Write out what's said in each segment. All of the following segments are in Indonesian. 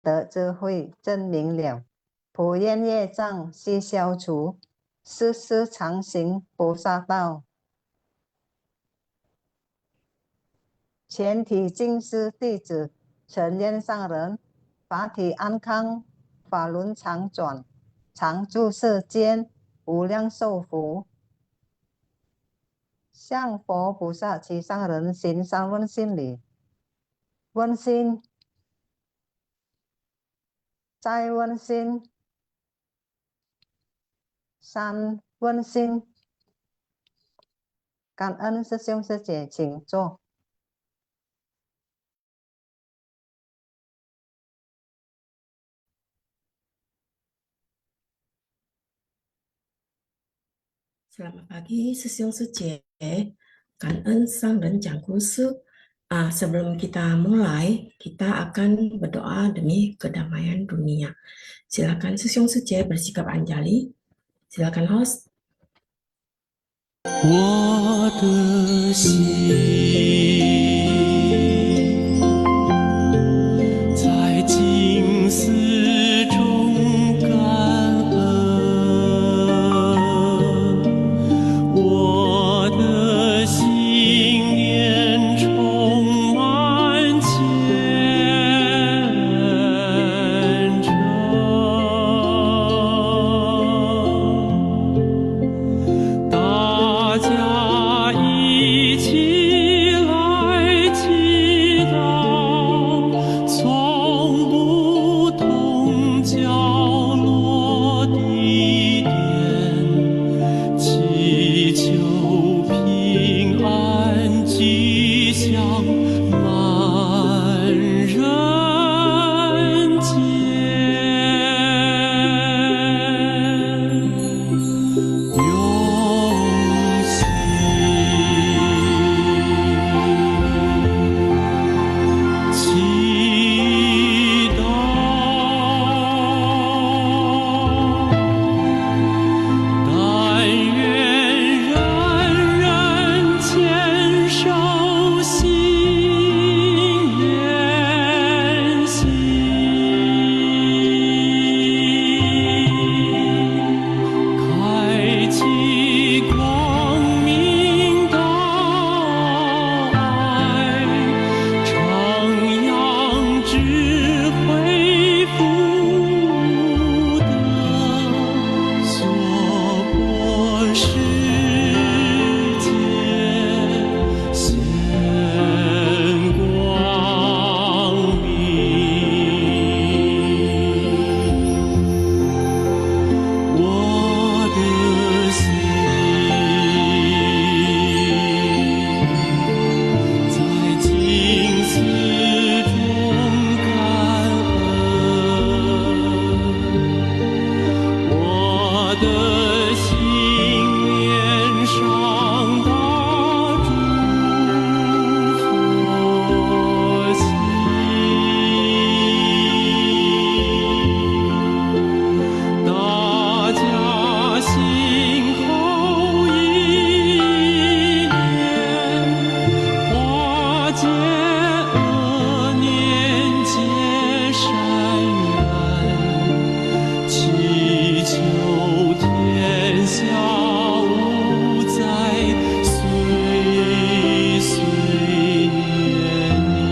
得智慧真明了，普愿业障悉消除，世世常行菩萨道。全体净师弟子，诚愿上人，法体安康，法轮常转，常住世间，无量寿福。向佛菩萨及上人行三问心礼。问心，再问心，三问心。感恩师兄师姐，请坐。Selamat pagi, Sisyong Suci.感恩 Sang dan讲故事. Sebelum kita mulai, kita akan berdoa demi kedamaian dunia. Silakan Sisyong Suci bersikap anjali. Silakan host. 我的心在静思中感恩，我的心念充满虔诚。大家一起来祈祷，从不同角落地点，祈求平安吉祥满人间。用心祈祷，但愿人人坚守信愿行，开启光明道爱，徜徉智慧福德，娑婆世界现光明。我的心在静思中感恩，我的心念上大诸佛心。大家心后一念，化解恶念结善缘，祈求天下无灾，岁岁年年。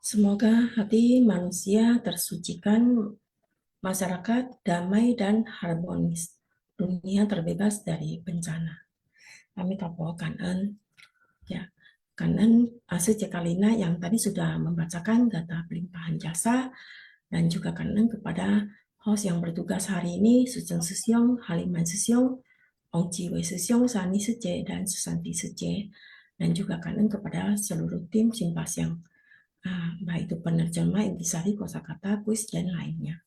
Semoga hati manusia tersucikan, masyarakat damai dan harmonis, dunia terbebas dari bencana. Kami tahu Kanan, ya, Kanan Asy Kalina yang tadi sudah membacakan data pelimpahan jasa, dan juga Kanan kepada host yang bertugas hari ini, Sujeng Sisyong, Haliman Sisyong, Ong Jiwe Sisyong, Sani Sece, dan Susanti Sece, dan juga Kanan kepada seluruh tim Simpasyang, baik itu penerjemah, intisari, kosakata, kuis, dan lainnya.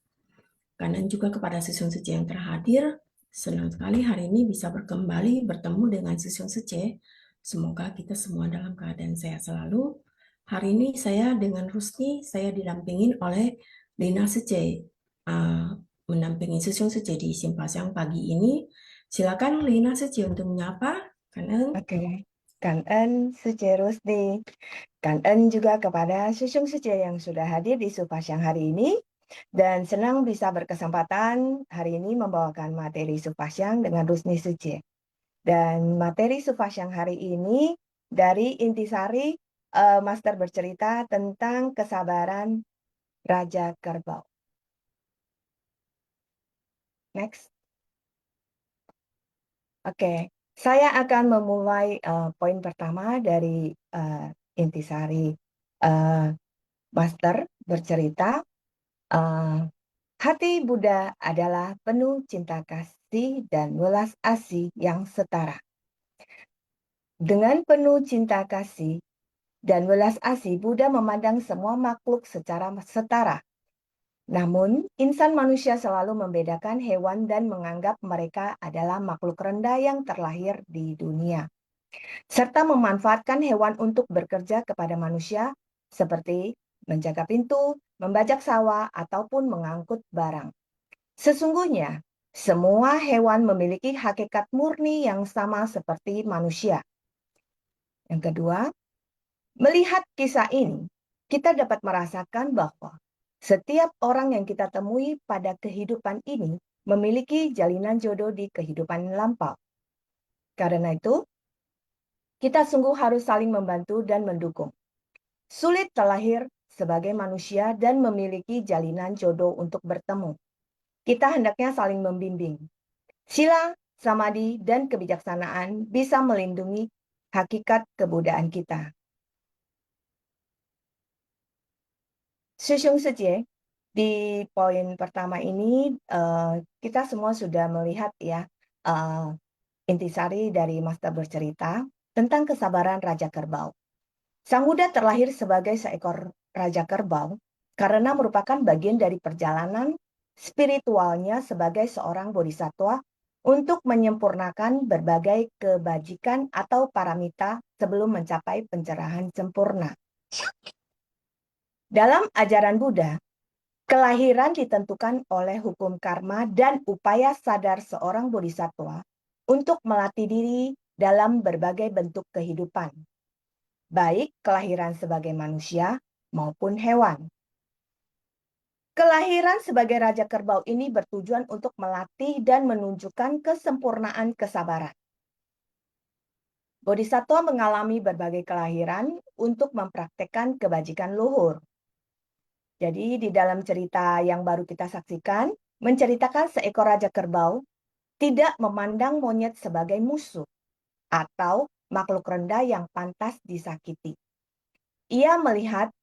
Kanan juga kepada Sisyong Sece yang terhadir, senang sekali hari ini bisa kembali bertemu dengan Sisyong Sece. Semoga kita semua dalam keadaan sehat selalu. Hari ini saya dengan Rusni, saya didampingin oleh Lina Sece, mendampingi Sisyong Sece di Simpasyang pagi ini. Silakan Lina Suci untuk menyapa. Kanan. Oke, Cảm ơn sư chị Rusdi. Cảm ơn juga kepada Susung Suci yang sudah hadir di Supasyang hari ini. Dan senang bisa berkesempatan hari ini membawakan materi Supasyang dengan Rusdi Suci. Dan materi Supasyang hari ini dari Intisari, Master bercerita tentang kesabaran Raja Kerbau. Next. Oke, saya akan memulai poin pertama dari Intisari Master bercerita. Hati Buddha adalah penuh cinta kasih dan welas asih yang setara. Dengan penuh cinta kasih dan welas asih, Buddha memandang semua makhluk secara setara. Namun, insan manusia selalu membedakan hewan dan menganggap mereka adalah makhluk rendah yang terlahir di dunia, serta memanfaatkan hewan untuk bekerja kepada manusia, seperti menjaga pintu, membajak sawah, ataupun mengangkut barang. Sesungguhnya, semua hewan memiliki hakikat murni yang sama seperti manusia. Yang kedua, melihat kisah ini, kita dapat merasakan bahwa setiap orang yang kita temui pada kehidupan ini memiliki jalinan jodoh di kehidupan lampau. Karena itu, kita sungguh harus saling membantu dan mendukung. Sulit terlahir sebagai manusia dan memiliki jalinan jodoh untuk bertemu. Kita hendaknya saling membimbing. Sila, samadhi, dan kebijaksanaan bisa melindungi hakikat kebudayaan kita. Susung Suci, di poin pertama ini kita semua sudah melihat ya intisari dari Master bercerita tentang kesabaran Raja Kerbau. Sang Buddha terlahir sebagai seekor Raja Kerbau karena merupakan bagian dari perjalanan spiritualnya sebagai seorang bodhisattva untuk menyempurnakan berbagai kebajikan atau paramita sebelum mencapai pencerahan sempurna. Dalam ajaran Buddha, kelahiran ditentukan oleh hukum karma dan upaya sadar seorang bodhisattva untuk melatih diri dalam berbagai bentuk kehidupan, baik kelahiran sebagai manusia maupun hewan. Kelahiran sebagai Raja Kerbau ini bertujuan untuk melatih dan menunjukkan kesempurnaan kesabaran. Bodhisattva mengalami berbagai kelahiran untuk mempraktekkan kebajikan luhur. Jadi di dalam cerita yang baru kita saksikan, menceritakan seekor Raja Kerbau tidak memandang monyet sebagai musuh atau makhluk rendah yang pantas disakiti. Ia melihat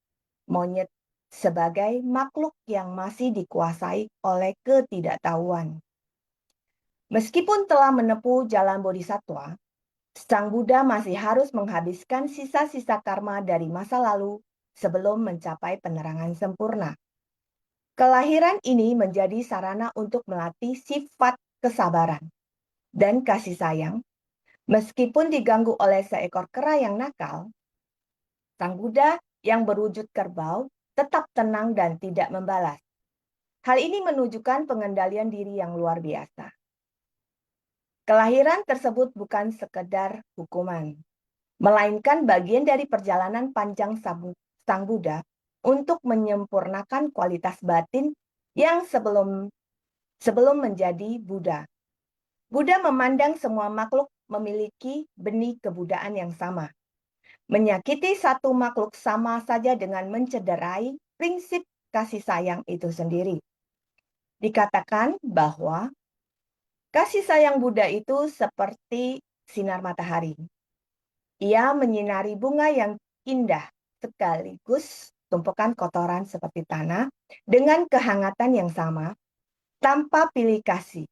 monyet sebagai makhluk yang masih dikuasai oleh ketidaktahuan. Meskipun telah menempuh jalan bodhisattva, Sang Buddha masih harus menghabiskan sisa-sisa karma dari masa lalu sebelum mencapai penerangan sempurna. Kelahiran ini menjadi sarana untuk melatih sifat kesabaran dan kasih sayang. Meskipun diganggu oleh seekor kera yang nakal, Sang Buddha yang berwujud kerbau tetap tenang dan tidak membalas. Hal ini menunjukkan pengendalian diri yang luar biasa. Kelahiran tersebut bukan sekedar hukuman, melainkan bagian dari perjalanan panjang Sang Buddha untuk menyempurnakan kualitas batin yang sebelum menjadi Buddha. Buddha memandang semua makhluk memiliki benih kebudayaan yang sama. Menyakiti satu makhluk sama saja dengan mencederai prinsip kasih sayang itu sendiri. Dikatakan bahwa kasih sayang Buddha itu seperti sinar matahari. Ia menyinari bunga yang indah sekaligus tumpukan kotoran seperti tanah dengan kehangatan yang sama tanpa pilih kasih.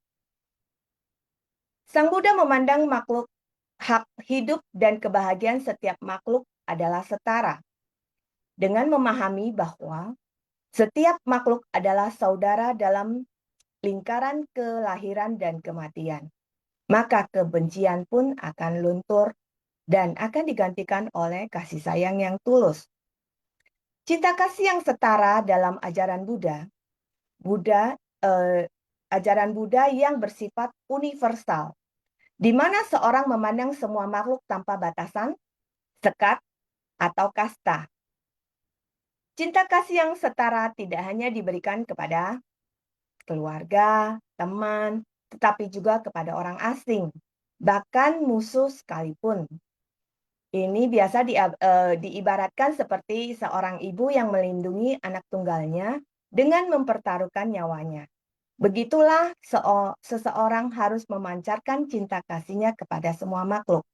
Sang Buddha memandang makhluk hak hidup dan kebahagiaan setiap makhluk adalah setara. Dengan memahami bahwa setiap makhluk adalah saudara dalam lingkaran kelahiran dan kematian, maka kebencian pun akan luntur dan akan digantikan oleh kasih sayang yang tulus. Cinta kasih yang setara dalam ajaran Buddha, ajaran Buddha yang bersifat universal di mana seorang memandang semua makhluk tanpa batasan, sekat, atau kasta. Cinta kasih yang setara tidak hanya diberikan kepada keluarga, teman, tetapi juga kepada orang asing, bahkan musuh sekalipun. Ini biasa diibaratkan seperti seorang ibu yang melindungi anak tunggalnya dengan mempertaruhkan nyawanya. Begitulah seseorang harus memancarkan cinta kasihnya kepada semua makhluk.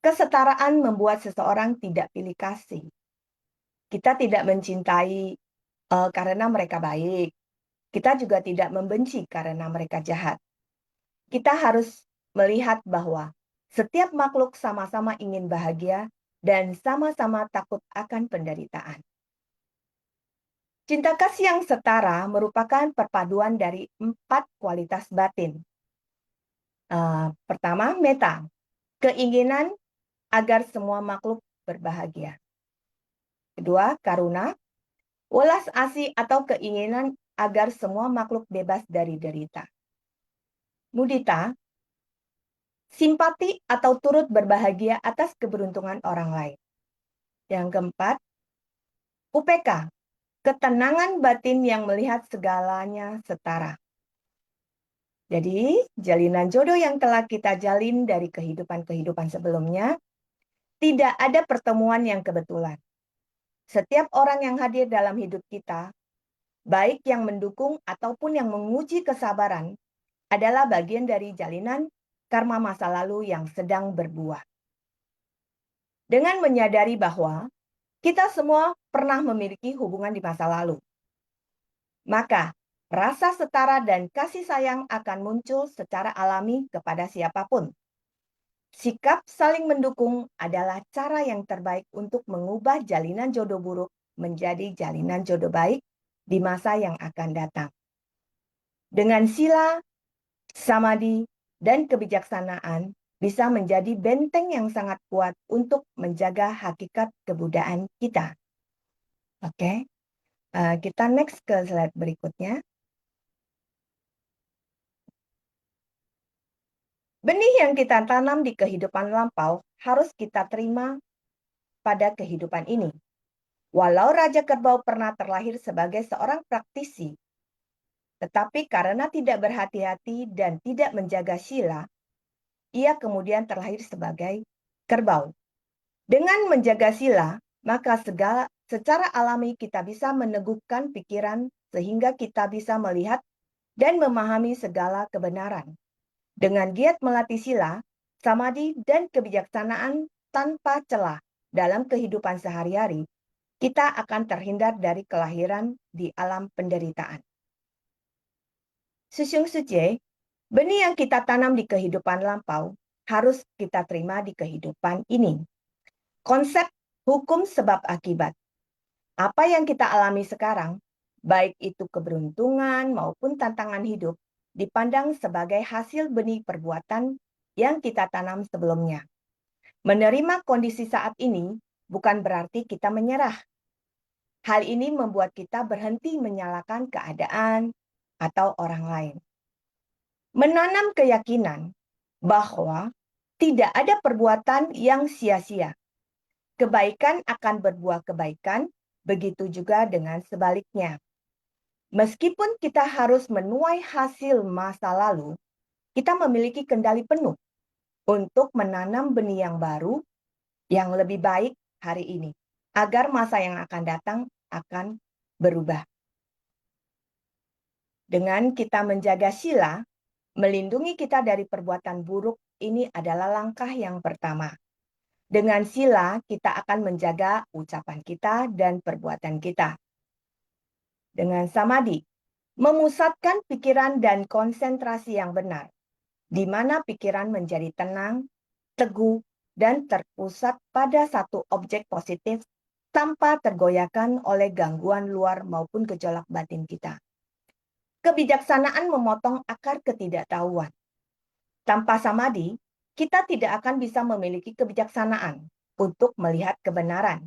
Kesetaraan membuat seseorang tidak pilih kasih. Kita tidak mencintai karena mereka baik. Kita juga tidak membenci karena mereka jahat. Kita harus melihat bahwa setiap makhluk sama-sama ingin bahagia dan sama-sama takut akan penderitaan. Cinta kasih yang setara merupakan perpaduan dari 4 kualitas batin. Pertama, meta, keinginan agar semua makhluk berbahagia. Kedua, karuna, welas asih atau keinginan agar semua makhluk bebas dari derita. Mudita, simpati atau turut berbahagia atas keberuntungan orang lain. Yang keempat, UPK, ketenangan batin yang melihat segalanya setara. Jadi, jalinan jodoh yang telah kita jalin dari kehidupan-kehidupan sebelumnya, tidak ada pertemuan yang kebetulan. Setiap orang yang hadir dalam hidup kita, baik yang mendukung ataupun yang menguji kesabaran, adalah bagian dari jalinan karma masa lalu yang sedang berbuah. Dengan menyadari bahwa kita semua pernah memiliki hubungan di masa lalu, maka rasa setara dan kasih sayang akan muncul secara alami kepada siapapun. Sikap saling mendukung adalah cara yang terbaik untuk mengubah jalinan jodoh buruk menjadi jalinan jodoh baik di masa yang akan datang. Dengan sila, samadhi, dan kebijaksanaan bisa menjadi benteng yang sangat kuat untuk menjaga hakikat kebudayaan kita. Oke, kita next ke slide berikutnya. Benih yang kita tanam di kehidupan lampau harus kita terima pada kehidupan ini. Walau Raja Kerbau pernah terlahir sebagai seorang praktisi, tetapi karena tidak berhati-hati dan tidak menjaga sila, ia kemudian terlahir sebagai kerbau. Dengan menjaga sila, maka secara alami kita bisa meneguhkan pikiran sehingga kita bisa melihat dan memahami segala kebenaran. Dengan giat melatih sila, samadhi, dan kebijaksanaan tanpa celah dalam kehidupan sehari-hari, kita akan terhindar dari kelahiran di alam penderitaan. Susyung Suje, benih yang kita tanam di kehidupan lampau harus kita terima di kehidupan ini. Konsep hukum sebab akibat. Apa yang kita alami sekarang, baik itu keberuntungan maupun tantangan hidup, dipandang sebagai hasil benih perbuatan yang kita tanam sebelumnya. Menerima kondisi saat ini bukan berarti kita menyerah. Hal ini membuat kita berhenti menyalahkan keadaan atau orang lain. Menanam keyakinan bahwa tidak ada perbuatan yang sia-sia. Kebaikan akan berbuah kebaikan, begitu juga dengan sebaliknya. Meskipun kita harus menuai hasil masa lalu, kita memiliki kendali penuh untuk menanam benih yang baru, yang lebih baik hari ini, agar masa yang akan datang akan berubah. Dengan kita menjaga sila, melindungi kita dari perbuatan buruk, ini adalah langkah yang pertama. Dengan sila, kita akan menjaga ucapan kita dan perbuatan kita. Dengan samadhi, memusatkan pikiran dan konsentrasi yang benar, di mana pikiran menjadi tenang, teguh, dan terpusat pada satu objek positif tanpa tergoyahkan oleh gangguan luar maupun gejolak batin kita. Kebijaksanaan memotong akar ketidaktahuan. Tanpa samadhi, kita tidak akan bisa memiliki kebijaksanaan untuk melihat kebenaran.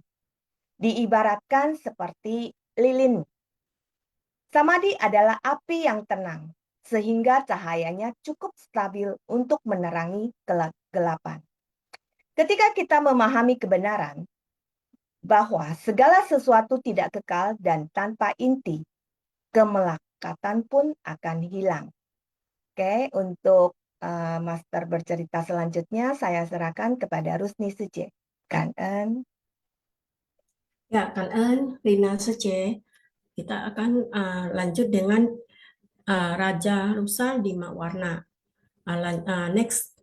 Diibaratkan seperti lilin. Samadhi adalah api yang tenang, sehingga cahayanya cukup stabil untuk menerangi kegelapan. Ketika kita memahami kebenaran bahwa segala sesuatu tidak kekal dan tanpa inti, kemelekatan pun akan hilang. Oke, untuk master bercerita selanjutnya saya serahkan kepada Rusni Suce. Cảm ơn. Ya, cảm ơn Rina Suce. Kita akan lanjut dengan Raja Rusa di Warna. Next.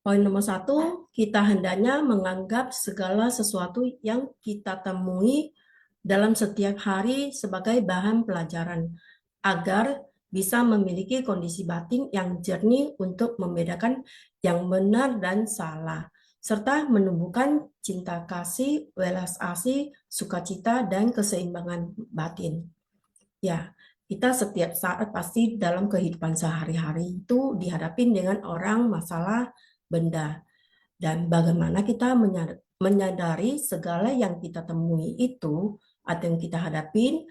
Poin nomor 1, kita hendaknya menganggap segala sesuatu yang kita temui dalam setiap hari sebagai bahan pelajaran, agar bisa memiliki kondisi batin yang jernih untuk membedakan yang benar dan salah, serta menumbuhkan cinta kasih, welas asih, sukacita, dan keseimbangan batin. Ya, kita setiap saat pasti dalam kehidupan sehari-hari itu dihadapin dengan orang, masalah, benda. Dan bagaimana kita menyadari segala yang kita temui itu atau yang kita hadapin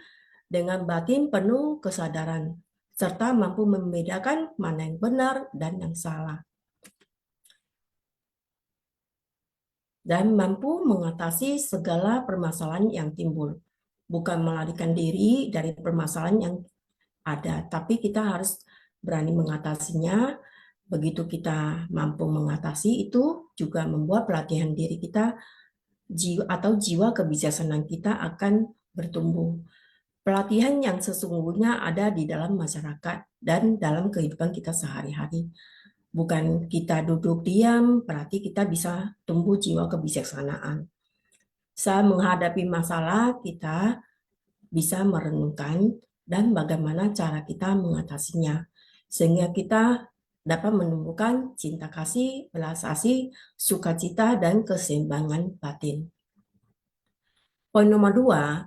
dengan batin penuh kesadaran, serta mampu membedakan mana yang benar dan yang salah. Dan mampu mengatasi segala permasalahan yang timbul. Bukan melarikan diri dari permasalahan yang ada, tapi kita harus berani mengatasinya. Begitu kita mampu mengatasi itu juga membuat pelatihan diri kita jiwa kebijaksanaan kita akan bertumbuh. Pelatihan yang sesungguhnya ada di dalam masyarakat dan dalam kehidupan kita sehari-hari. Bukan kita duduk diam, berarti kita bisa tumbuh jiwa kebijaksanaan. Saat menghadapi masalah, kita bisa merenungkan dan bagaimana cara kita mengatasinya. Sehingga kita dapat menumbuhkan cinta kasih, belas asih, sukacita, dan keseimbangan batin. Poin nomor 2,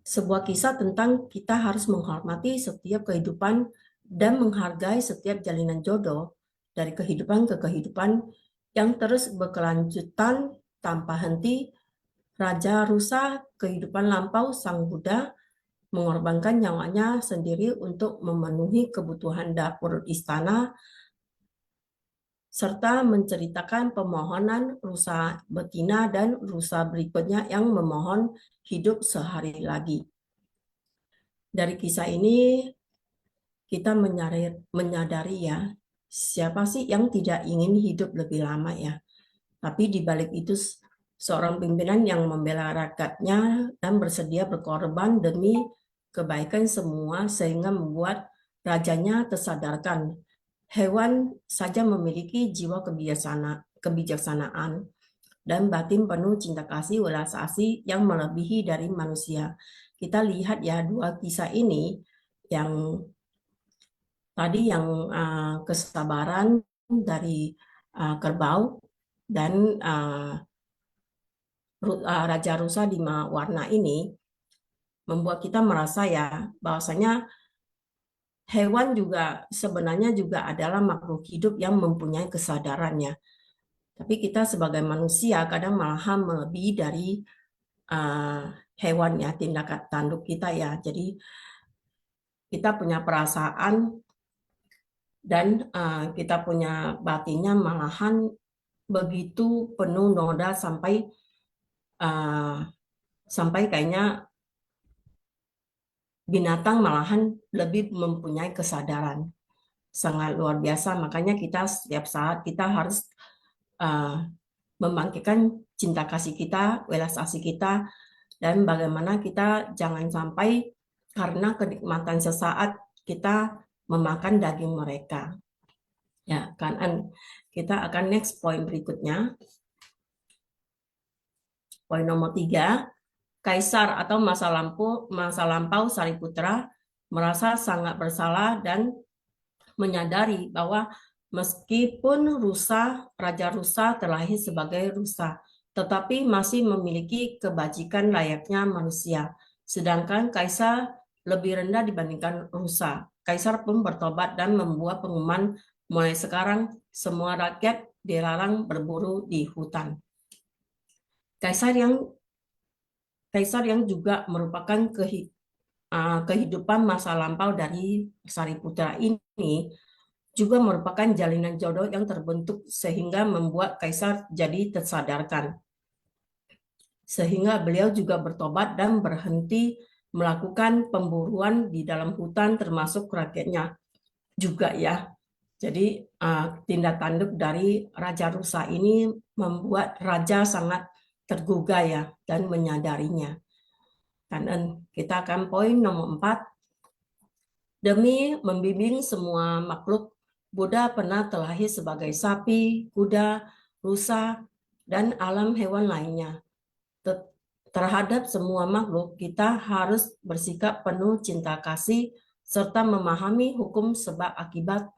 sebuah kisah tentang kita harus menghormati setiap kehidupan dan menghargai setiap jalinan jodoh dari kehidupan ke kehidupan yang terus berkelanjutan tanpa henti. Raja Rusa, kehidupan lampau Sang Buddha, mengorbankan nyawanya sendiri untuk memenuhi kebutuhan dapur istana, serta menceritakan permohonan rusa betina dan rusa berikutnya yang memohon hidup sehari lagi. Dari kisah ini kita menyadari ya, siapa sih yang tidak ingin hidup lebih lama ya. Tapi di balik itu seorang pimpinan yang membela rakyatnya dan bersedia berkorban demi kebaikan semua sehingga membuat rajanya tersadarkan. Hewan saja memiliki jiwa kebijaksanaan dan batin penuh cinta kasih welas asih yang melebihi dari manusia. Kita lihat ya dua kisah ini, yang tadi yang kesabaran dari kerbau dan Raja Rusa di Warna ini membuat kita merasa ya bahwasanya hewan juga sebenarnya juga adalah makhluk hidup yang mempunyai kesadarannya. Tapi kita sebagai manusia kadang malahan melebihi dari hewan ya, tindakan tanduk kita ya. Jadi kita punya perasaan dan kita punya batinnya malahan begitu penuh noda sampai kayaknya binatang malahan lebih mempunyai kesadaran. Sangat luar biasa, makanya kita setiap saat kita harus membangkitkan cinta kasih kita, welas asih kita, dan bagaimana kita jangan sampai karena kenikmatan sesaat kita memakan daging mereka. Ya, kan? Kita akan next poin berikutnya. Poin nomor 3, Kaisar atau masa lampau Sariputra merasa sangat bersalah dan menyadari bahwa meskipun Raja Rusa terlahir sebagai rusa, tetapi masih memiliki kebajikan layaknya manusia. Sedangkan Kaisar lebih rendah dibandingkan rusa. Kaisar pun bertobat dan membuat pengumuman, mulai sekarang semua rakyat dilarang berburu di hutan. Kaisar yang kaisar yang juga merupakan kehidupan masa lampau dari Sariputra ini juga merupakan jalinan jodoh yang terbentuk sehingga membuat kaisar jadi tersadarkan. Sehingga beliau juga bertobat dan berhenti melakukan pemburuan di dalam hutan termasuk rakyatnya juga ya. Jadi tindak tanduk dari Raja Rusa ini membuat raja sangat tergugah ya dan menyadarinya. Dan kita akan poin nomor 4. Demi membimbing semua makhluk, Buddha pernah terlahir sebagai sapi, kuda, rusa, dan alam hewan lainnya. Terhadap semua makhluk, kita harus bersikap penuh cinta kasih serta memahami hukum sebab akibat.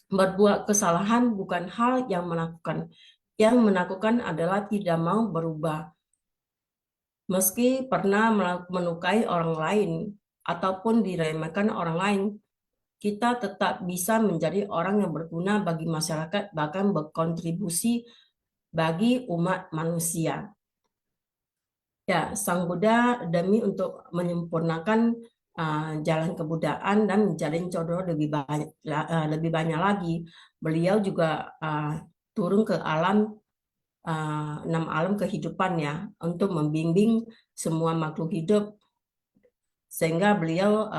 Berbuat kesalahan bukan hal yang menakutkan. Yang menakutkan adalah tidak mau berubah. Meski pernah melukai orang lain ataupun diremehkan orang lain, kita tetap bisa menjadi orang yang berguna bagi masyarakat, bahkan berkontribusi bagi umat manusia. Ya, Sang Buddha demi untuk menyempurnakan jalan kebudayaan dan menjalin jodoh lebih banyak lagi. Beliau juga turun ke alam 6 alam kehidupan ya untuk membimbing semua makhluk hidup, sehingga beliau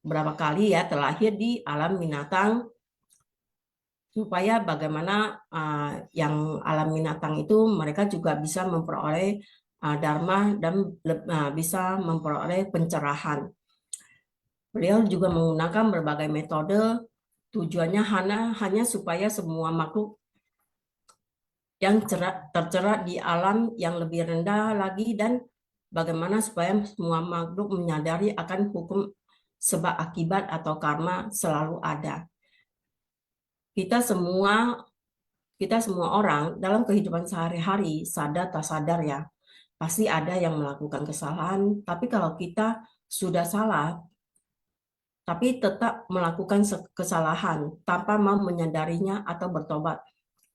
berapa kali ya terlahir di alam binatang supaya bagaimana yang alam binatang itu mereka juga bisa memperoleh dharma dan bisa memperoleh pencerahan. Beliau juga menggunakan berbagai metode, tujuannya hanya supaya semua makhluk yang tercerah di alam yang lebih rendah lagi, dan bagaimana supaya semua makhluk menyadari akan hukum sebab akibat atau karma selalu ada. Kita semua orang dalam kehidupan sehari-hari, sadar tak sadar ya, pasti ada yang melakukan kesalahan. Tapi kalau kita sudah salah, tapi tetap melakukan kesalahan tanpa mau menyadarinya atau bertobat,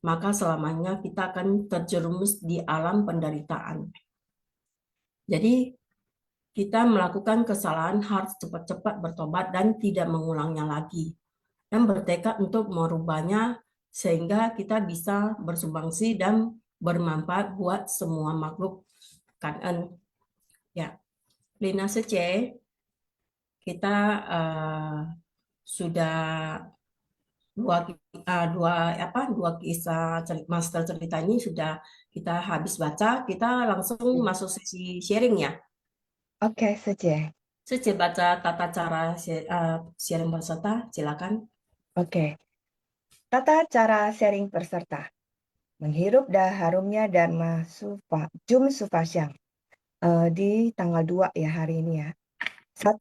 maka selamanya kita akan terjerumus di alam penderitaan. Jadi kita melakukan kesalahan harus cepat-cepat bertobat dan tidak mengulangnya lagi. Dan bertekad untuk merubahnya sehingga kita bisa bersumbangsi dan bermanfaat buat semua makhluk. Kan ya, Lina Sece, kita sudah dua kisah master cerita ini sudah kita habis baca. Kita langsung masuk sesi sharing ya. Oke, Sece. Sece baca tata cara sharing peserta, silakan. Oke. Tata cara sharing peserta. Menghirup harumnya Dharma Jum Sufasyang. Di tanggal 2 ya hari ini ya. 1.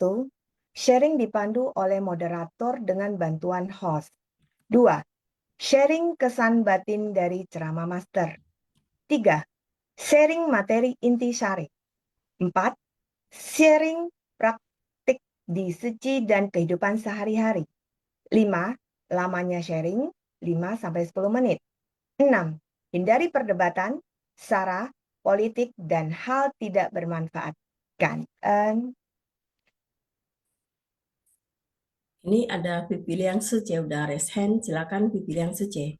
Sharing dipandu oleh moderator dengan bantuan host. 2. Sharing kesan batin dari ceramah master. 3. Sharing materi inti syarih. 4. Sharing praktik di suci dan kehidupan sehari-hari. 5. Lamanya sharing 5-10 menit. 6. Hindari perdebatan, sara, politik, dan hal tidak bermanfaat. Ini ada Pipi Liang Sece, udah raise hand, silakan Pipi Liang Sece.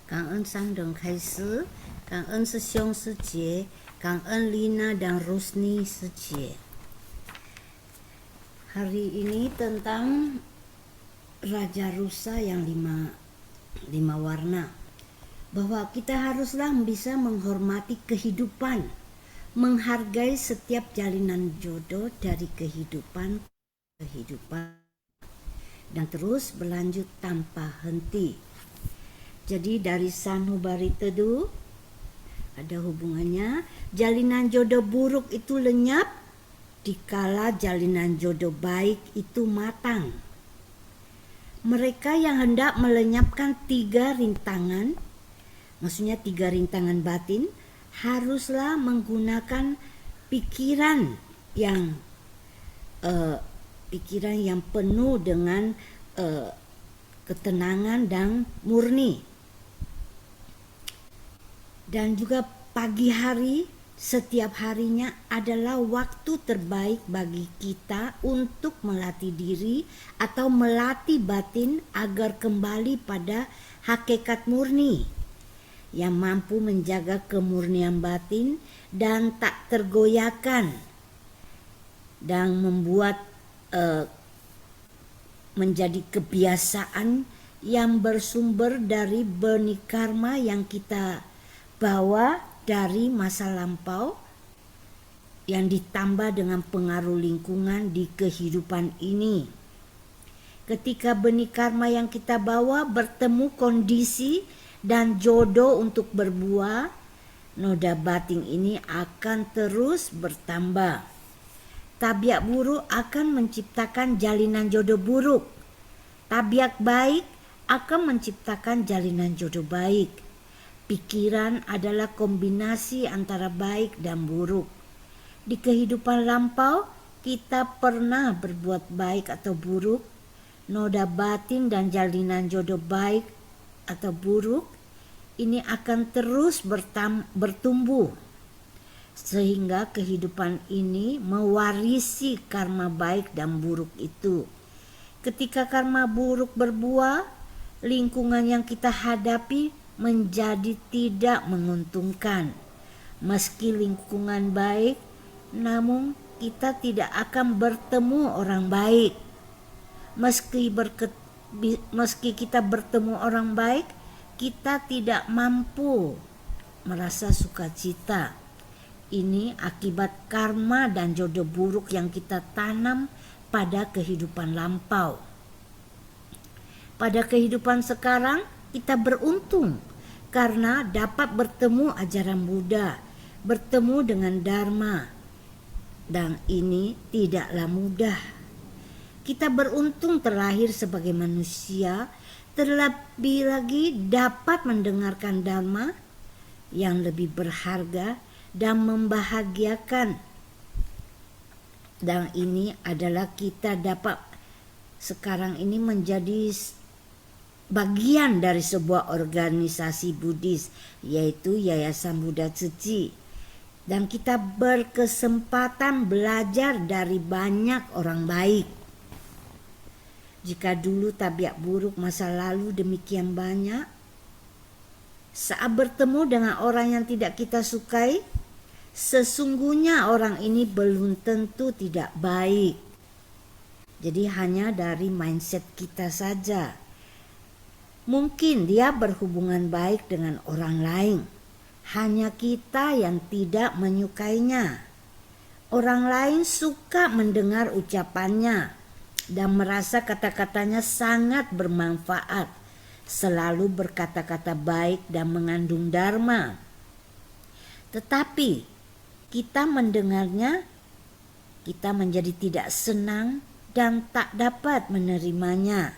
Cảm ơn Sang Đồng Khai Sứ, cảm ơn Sư兄Sư姐, cảm ơn Lina dan Rusni Sư姐. Hari ini tentang Raja Rusa yang lima warna. Bahwa kita haruslah bisa menghormati kehidupan, menghargai setiap jalinan jodoh dari kehidupan, dan terus berlanjut tanpa henti. Jadi dari Sanubari Teduh ada hubungannya, jalinan jodoh buruk itu lenyap dikala jalinan jodoh baik itu matang. Mereka yang hendak melenyapkan 3 rintangan, maksudnya 3 rintangan batin, haruslah menggunakan pikiran yang penuh dengan ketenangan dan murni. Dan juga pagi hari setiap harinya adalah waktu terbaik bagi kita untuk melatih diri atau melatih batin agar kembali pada hakikat murni yang mampu menjaga kemurnian batin dan tak tergoyahkan dan membuat menjadi kebiasaan yang bersumber dari benih karma yang kita bawa dari masa lampau yang ditambah dengan pengaruh lingkungan di kehidupan ini. Ketika benih karma yang kita bawa bertemu kondisi dan jodoh untuk berbuah, noda batin ini akan terus bertambah. Tabiat buruk akan menciptakan jalinan jodoh buruk. Tabiat baik akan menciptakan jalinan jodoh baik. Pikiran adalah kombinasi antara baik dan buruk. Di kehidupan lampau, kita pernah berbuat baik atau buruk. Noda batin dan jalinan jodoh baik atau buruk ini akan terus bertumbuh. Sehingga kehidupan ini mewarisi karma baik dan buruk itu. Ketika karma buruk berbuah, lingkungan yang kita hadapi menjadi tidak menguntungkan. Meski lingkungan baik, namun kita tidak akan bertemu orang baik. Meski kita bertemu orang baik, kita tidak mampu merasa sukacita. Ini akibat karma dan jodoh buruk yang kita tanam pada kehidupan lampau. Pada kehidupan sekarang, kita beruntung karena dapat bertemu ajaran Buddha, bertemu dengan Dharma, dan ini tidaklah mudah. Kita beruntung terlahir sebagai manusia, terlebih lagi dapat mendengarkan Dharma yang lebih berharga dan membahagiakan. Dan ini adalah kita dapat sekarang ini menjadi bagian dari sebuah organisasi Buddhis, yaitu Yayasan Buddha Tzu. Dan kita berkesempatan belajar dari banyak orang baik. Jika dulu tabiat buruk masa lalu demikian banyak, saat bertemu dengan orang yang tidak kita sukai, sesungguhnya orang ini belum tentu tidak baik. Jadi hanya dari mindset kita saja. Mungkin dia berhubungan baik dengan orang lain. Hanya kita yang tidak menyukainya. Orang lain suka mendengar ucapannya dan merasa kata-katanya sangat bermanfaat. Selalu berkata-kata baik dan mengandung dharma. Tetapi kita mendengarnya, kita menjadi tidak senang dan tak dapat menerimanya.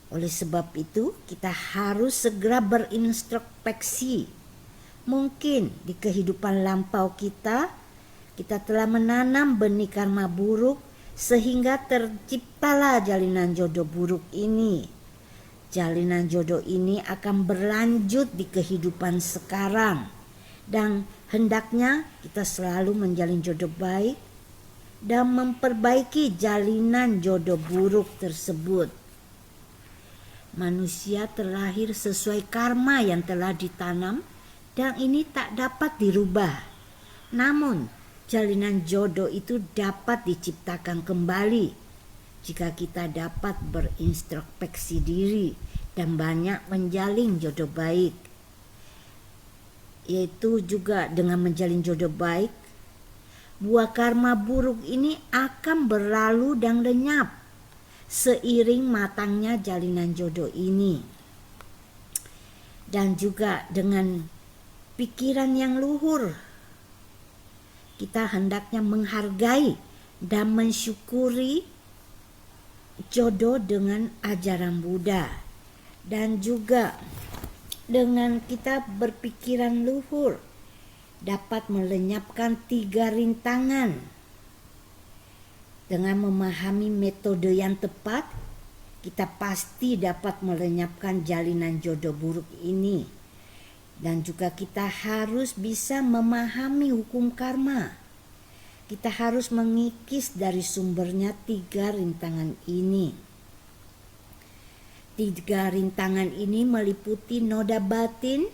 Oleh sebab itu, kita harus segera berintrospeksi. Mungkin di kehidupan lampau kita telah menanam benih karma buruk sehingga terciptalah jalinan jodoh buruk ini. Jalinan jodoh ini akan berlanjut di kehidupan sekarang. Dan hendaknya kita selalu menjalin jodoh baik dan memperbaiki jalinan jodoh buruk tersebut. Manusia terlahir sesuai karma yang telah ditanam dan ini tak dapat dirubah. Namun, jalinan jodoh itu dapat diciptakan kembali jika kita dapat berintrospeksi diri dan banyak menjalin jodoh baik. Yaitu juga dengan menjalin jodoh baik, buah karma buruk ini akan berlalu dan lenyap seiring matangnya jalinan jodoh ini. Dan juga dengan pikiran yang luhur, kita hendaknya menghargai dan mensyukuri jodoh dengan ajaran Buddha. Dan juga dengan kita berpikiran luhur dapat melenyapkan 3 rintangan. Dengan memahami metode yang tepat, kita pasti dapat melenyapkan jalinan jodoh buruk ini. Dan juga kita harus bisa memahami hukum karma. Kita harus mengikis dari sumbernya 3 rintangan ini. 3 rintangan ini meliputi noda batin,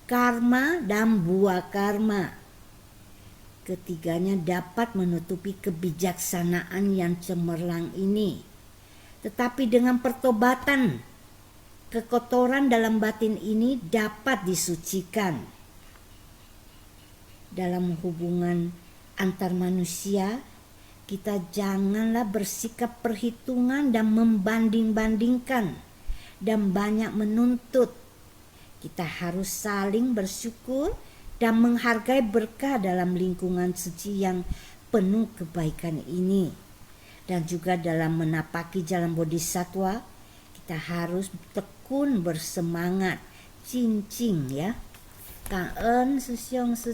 karma, dan buah karma. Ketiganya dapat menutupi kebijaksanaan yang cemerlang ini. Tetapi dengan pertobatan, kekotoran dalam batin ini dapat disucikan. Dalam hubungan antar manusia, kita janganlah bersikap perhitungan dan membanding-bandingkan dan banyak menuntut. Kita harus saling bersyukur dan menghargai berkah dalam lingkungan suci yang penuh kebaikan ini. Dan juga dalam menapaki jalan bodhisattva, kita harus tekun bersemangat. Cincing ya. Cảm ơn sư Siong sư.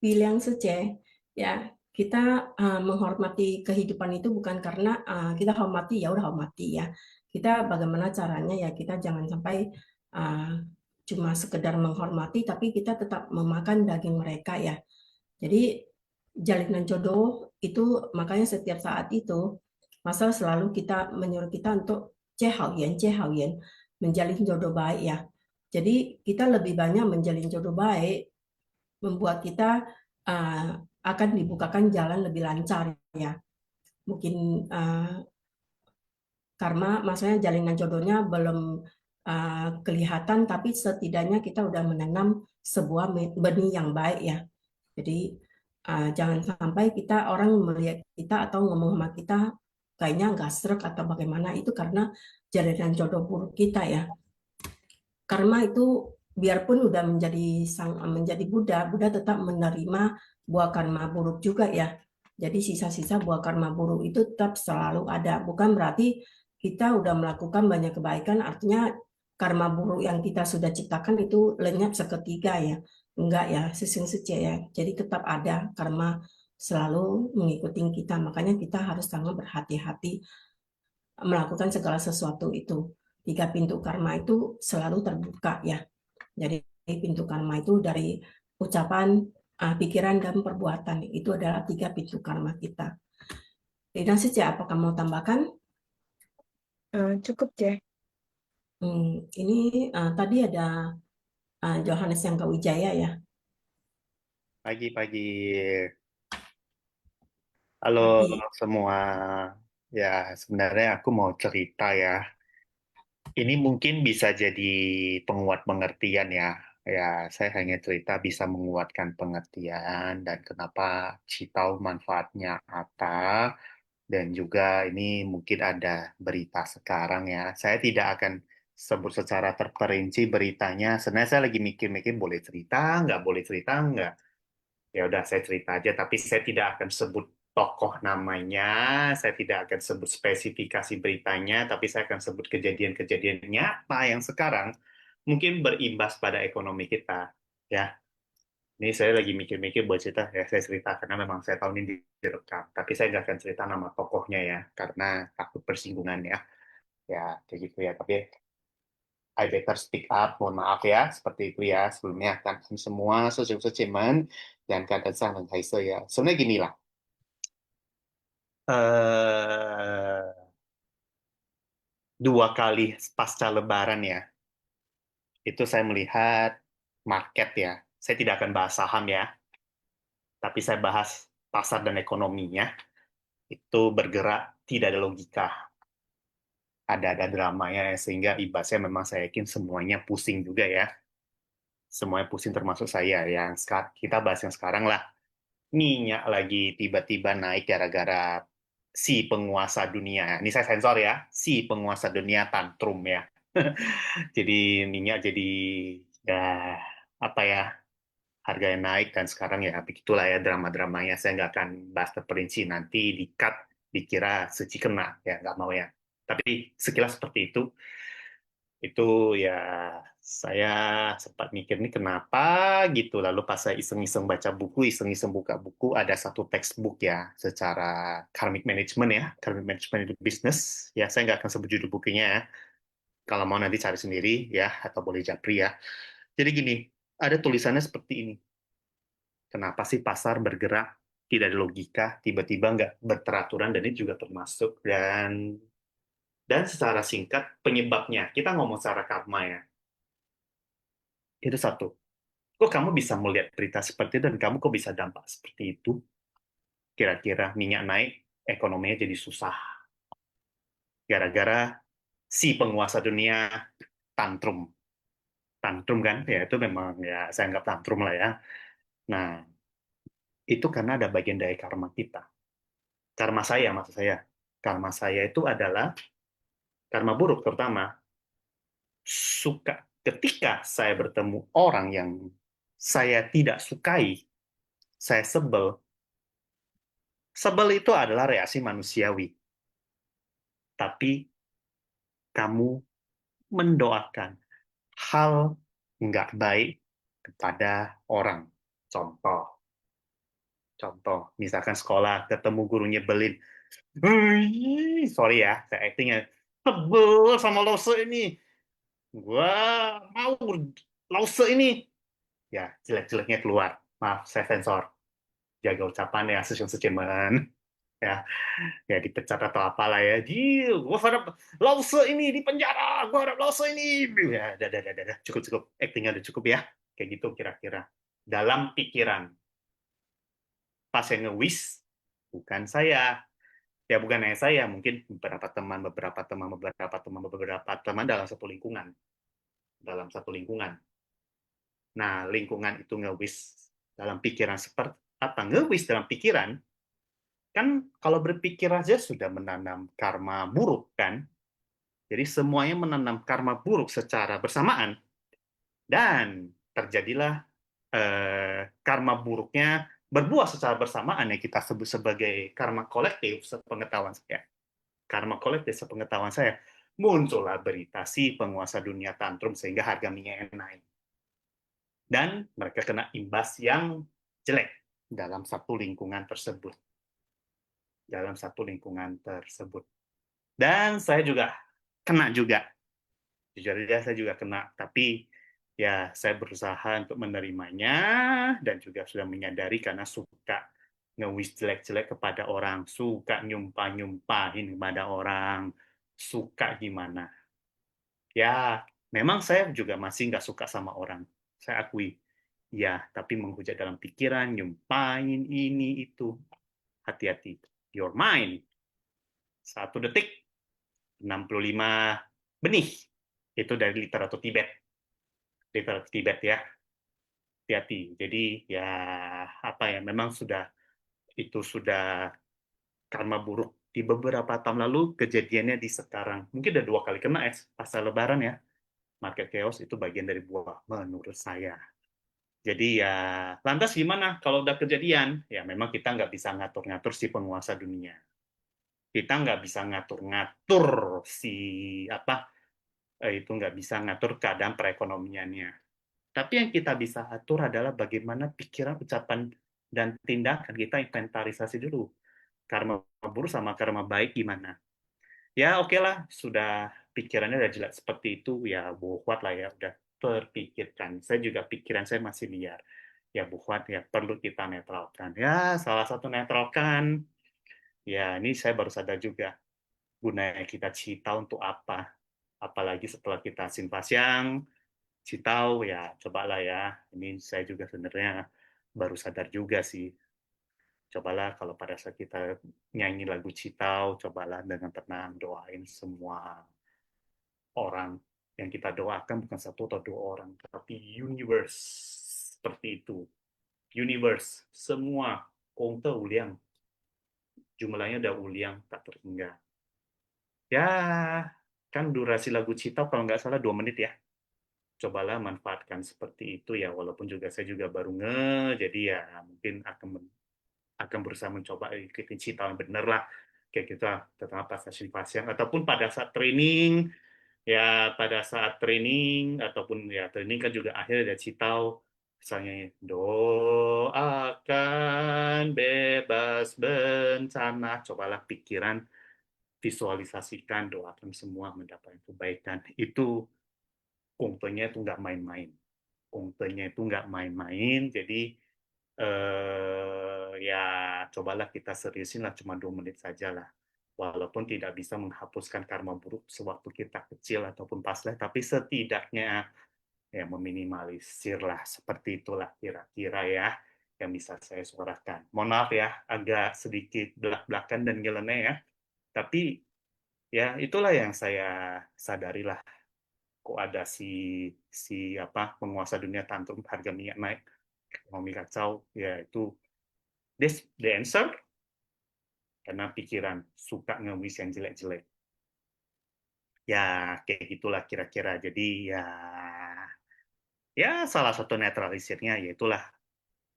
Bilang saja, ya kita menghormati kehidupan itu bukan karena kita hormati ya udah hormati ya. Kita bagaimana caranya ya kita jangan sampai cuma sekedar menghormati tapi kita tetap memakan daging mereka ya. Jadi jalinan jodoh itu makanya setiap saat itu masa selalu kita menyuruh kita untuk yen, menjalin jodoh baik ya. Jadi kita lebih banyak menjalin jodoh baik membuat kita akan dibukakan jalan lebih lancar ya. Mungkin karena maksudnya jalinan jodohnya belum kelihatan, tapi setidaknya kita udah menanam sebuah benih yang baik ya. Jadi jangan sampai kita orang melihat kita atau ngomong sama kita kayaknya nggak srek atau bagaimana, itu karena jalinan jodoh buruk kita ya. Karma itu biarpun udah menjadi Buddha tetap menerima buah karma buruk juga ya. Jadi sisa-sisa buah karma buruk itu tetap selalu ada. Bukan berarti kita udah melakukan banyak kebaikan, artinya karma buruk yang kita sudah ciptakan itu lenyap seketika ya. Enggak ya, sesing saja ya. Jadi tetap ada karma selalu mengikuti kita. Makanya kita harus sangat berhati-hati melakukan segala sesuatu itu. 3 pintu karma itu selalu terbuka ya. Jadi pintu karma itu dari ucapan, pikiran, dan perbuatan. Itu adalah 3 pintu karma kita. Rina saja, apakah mau tambahkan? Cukup, Ceh. Ini tadi ada Johannes yang Wijaya ya. Pagi. Halo Pagi. semua. Ya, sebenarnya aku mau cerita ya. Ini mungkin bisa jadi penguat pengertian ya. Ya, saya hanya cerita bisa menguatkan pengertian dan kenapa tahu manfaatnya apa. Dan juga ini mungkin ada berita sekarang ya. Saya tidak akan sebut secara terperinci beritanya. Sebenarnya saya lagi mikir-mikir boleh cerita, nggak. Ya udah saya cerita aja, tapi saya tidak akan sebut tokoh namanya, saya tidak akan sebut spesifikasi beritanya, tapi saya akan sebut kejadian-kejadian nyata yang sekarang mungkin berimbas pada ekonomi kita. Ya, ini saya lagi mikir-mikir buat cerita, ya saya cerita karena memang saya tahu ini direkam, tapi saya nggak akan cerita nama tokohnya ya, karena takut persinggungan ya. Ya, kayak gitu ya, tapi I better speak up, mohon maaf ya, seperti itu ya. Sebelumnya kan semua secemen dan keadaan sang dan ya. Sebenarnya gini lah, eh 2 kali pasca Lebaran ya, itu saya melihat market ya. Saya tidak akan bahas saham ya, tapi saya bahas pasar dan ekonominya. Itu bergerak tidak ada logika. Ada dramanya sehingga imbasnya memang saya yakin semuanya pusing juga ya. Semuanya pusing termasuk saya. Yang kita bahas yang sekarang lah. Minyak lagi tiba-tiba naik gara-gara si penguasa dunia. Ini saya sensor ya, si penguasa dunia tantrum ya. Jadi minyak jadi ya apa ya, harganya naik dan sekarang ya begitulah ya drama-dramanya. Saya nggak akan bahas terperinci, nanti di-cut dikira suci kena ya, nggak mau ya. Tapi sekilas seperti itu ya saya sempat mikir nih kenapa gitu. Lalu pas saya iseng-iseng baca buku, iseng-iseng buka buku, ada satu textbook ya secara karmic management ya, karmic management itu bisnis. Ya saya nggak akan sebut judul bukunya ya. Kalau mau nanti cari sendiri ya, atau boleh japri ya. Jadi gini, ada tulisannya seperti ini. Kenapa sih pasar bergerak tidak ada logika, tiba-tiba nggak berteraturan, dan ini juga termasuk. Dan secara singkat penyebabnya, kita ngomong secara karma ya, itu satu. Kok kamu bisa melihat berita seperti itu dan kamu kok bisa dampak seperti itu? Kira-kira minyak naik, ekonominya jadi susah. Gara-gara si penguasa dunia tantrum. Tantrum kan, ya itu memang ya saya anggap tantrum lah ya. Nah, itu karena ada bagian dari karma kita. Karma saya, maksud saya. Karma saya itu adalah karma buruk, terutama suka ketika saya bertemu orang yang saya tidak sukai, saya sebel. Sebel itu adalah reaksi manusiawi. Tapi kamu mendoakan hal nggak baik kepada orang. Contoh, misalkan sekolah ketemu guru nyebelin, sorry ya, saya actingnya sebel sama lause ini, gua mau lause ini, ya jelek-jeleknya keluar, maaf saya sensor, jaga ucapan ya, secuman ya, ya dipecat atau apalah ya, gua harap lause ini di penjara, gua harap lause ini, ya, dah, cukup, actingnya udah cukup ya, kayak gitu kira-kira, dalam pikiran. Pas yang nge-wish, bukan saya. Ya bukan hanya saya, mungkin beberapa teman dalam satu lingkungan. Nah, lingkungan itu nge-wish dalam pikiran seperti apa? Nge-wish dalam pikiran, kan kalau berpikir aja sudah menanam karma buruk, kan? Jadi semuanya menanam karma buruk secara bersamaan. Dan terjadilah karma buruknya berbuah secara bersamaan yang kita sebut sebagai karma kolektif sepengetahuan saya. Karma kolektif sepengetahuan saya, muncullah berita si penguasa dunia tantrum sehingga harga minyak naik. Dan mereka kena imbas yang jelek dalam satu lingkungan tersebut. Dan saya juga kena juga. Jujur aja saya juga kena, tapi ya saya berusaha untuk menerimanya dan juga sudah menyadari karena suka nge-wish jelek-jelek kepada orang, suka nyumpah-nyumpahin kepada orang, suka gimana. Ya, memang saya juga masih nggak suka sama orang. Saya akui. Ya, tapi menghujat dalam pikiran, nyumpahin ini, itu. Hati-hati. Your mind. 1 detik, 65 benih. Itu dari literatur Tibet. Literatur Tibet ya. Hati-hati. Jadi, ya, apa ya, memang itu sudah karma buruk. Di beberapa tahun lalu, kejadiannya di sekarang. Mungkin udah 2 kali kena ya, pasca lebaran ya. Market chaos itu bagian dari buah menurut saya. Jadi ya, lantas gimana kalau udah kejadian? Ya memang kita nggak bisa ngatur-ngatur si penguasa dunia. Kita nggak bisa ngatur-ngatur si itu nggak bisa ngatur keadaan perekonomiannya. Tapi yang kita bisa atur adalah bagaimana pikiran, ucapan, dan tindakan kita inventarisasi dulu. Karma buruk sama karma baik gimana? Ya oke lah, sudah pikirannya udah jelas seperti itu, ya buat lah ya, udah terpikirkan. Saya juga pikiran saya masih liar. Ya buat ya perlu kita netralkan. Ya salah satu netralkan, ya ini saya baru sadar juga, gunanya kita citau untuk apa? Apalagi setelah kita Sinfasyang, citau, ya cobalah ya. Ini saya juga sebenarnya baru sadar juga sih. Cobalah kalau pada saat kita nyanyi lagu Citau, cobalah dengan tenang doain semua orang yang kita doakan, bukan 1 atau 2 orang, tapi universe. Seperti itu. Universe, semua kongte uliang. Jumlahnya udah uliang, tak terhingga. Ya, kan durasi lagu Citau kalau nggak salah 2 menit ya. Cobalah manfaatkan seperti itu ya, walaupun juga saya juga baru jadi ya mungkin akan berusaha mencoba ikutin Citau yang bener lah. Kayak gitu lah, terutama pas session pasien, ataupun pada saat training, ya pada saat training ataupun ya training kan juga akhirnya ada citau, misalnya doakan bebas bencana, cobalah pikiran visualisasikan, doakan semua mendapat yang terbaik, dan itu untungnya itu nggak main-main. Untungnya itu nggak main-main, jadi ya cobalah kita seriusin lah, cuma 2 menit saja lah. Walaupun tidak bisa menghapuskan karma buruk sewaktu kita kecil ataupun pas lah, tapi setidaknya ya meminimalisir lah, seperti itulah kira-kira ya yang bisa saya suarakan. Mohon maaf ya, agak sedikit belak-belakan dan nyeleneh ya, tapi ya itulah yang saya sadari lah, kok ada si apa penguasa dunia tantrum harga minyak naik, ekonomi kacau, ya itu this the answer, karena pikiran suka nge-wish yang jelek-jelek. Ya kayak gitulah kira-kira. Jadi ya salah satu netralisirnya yaitulah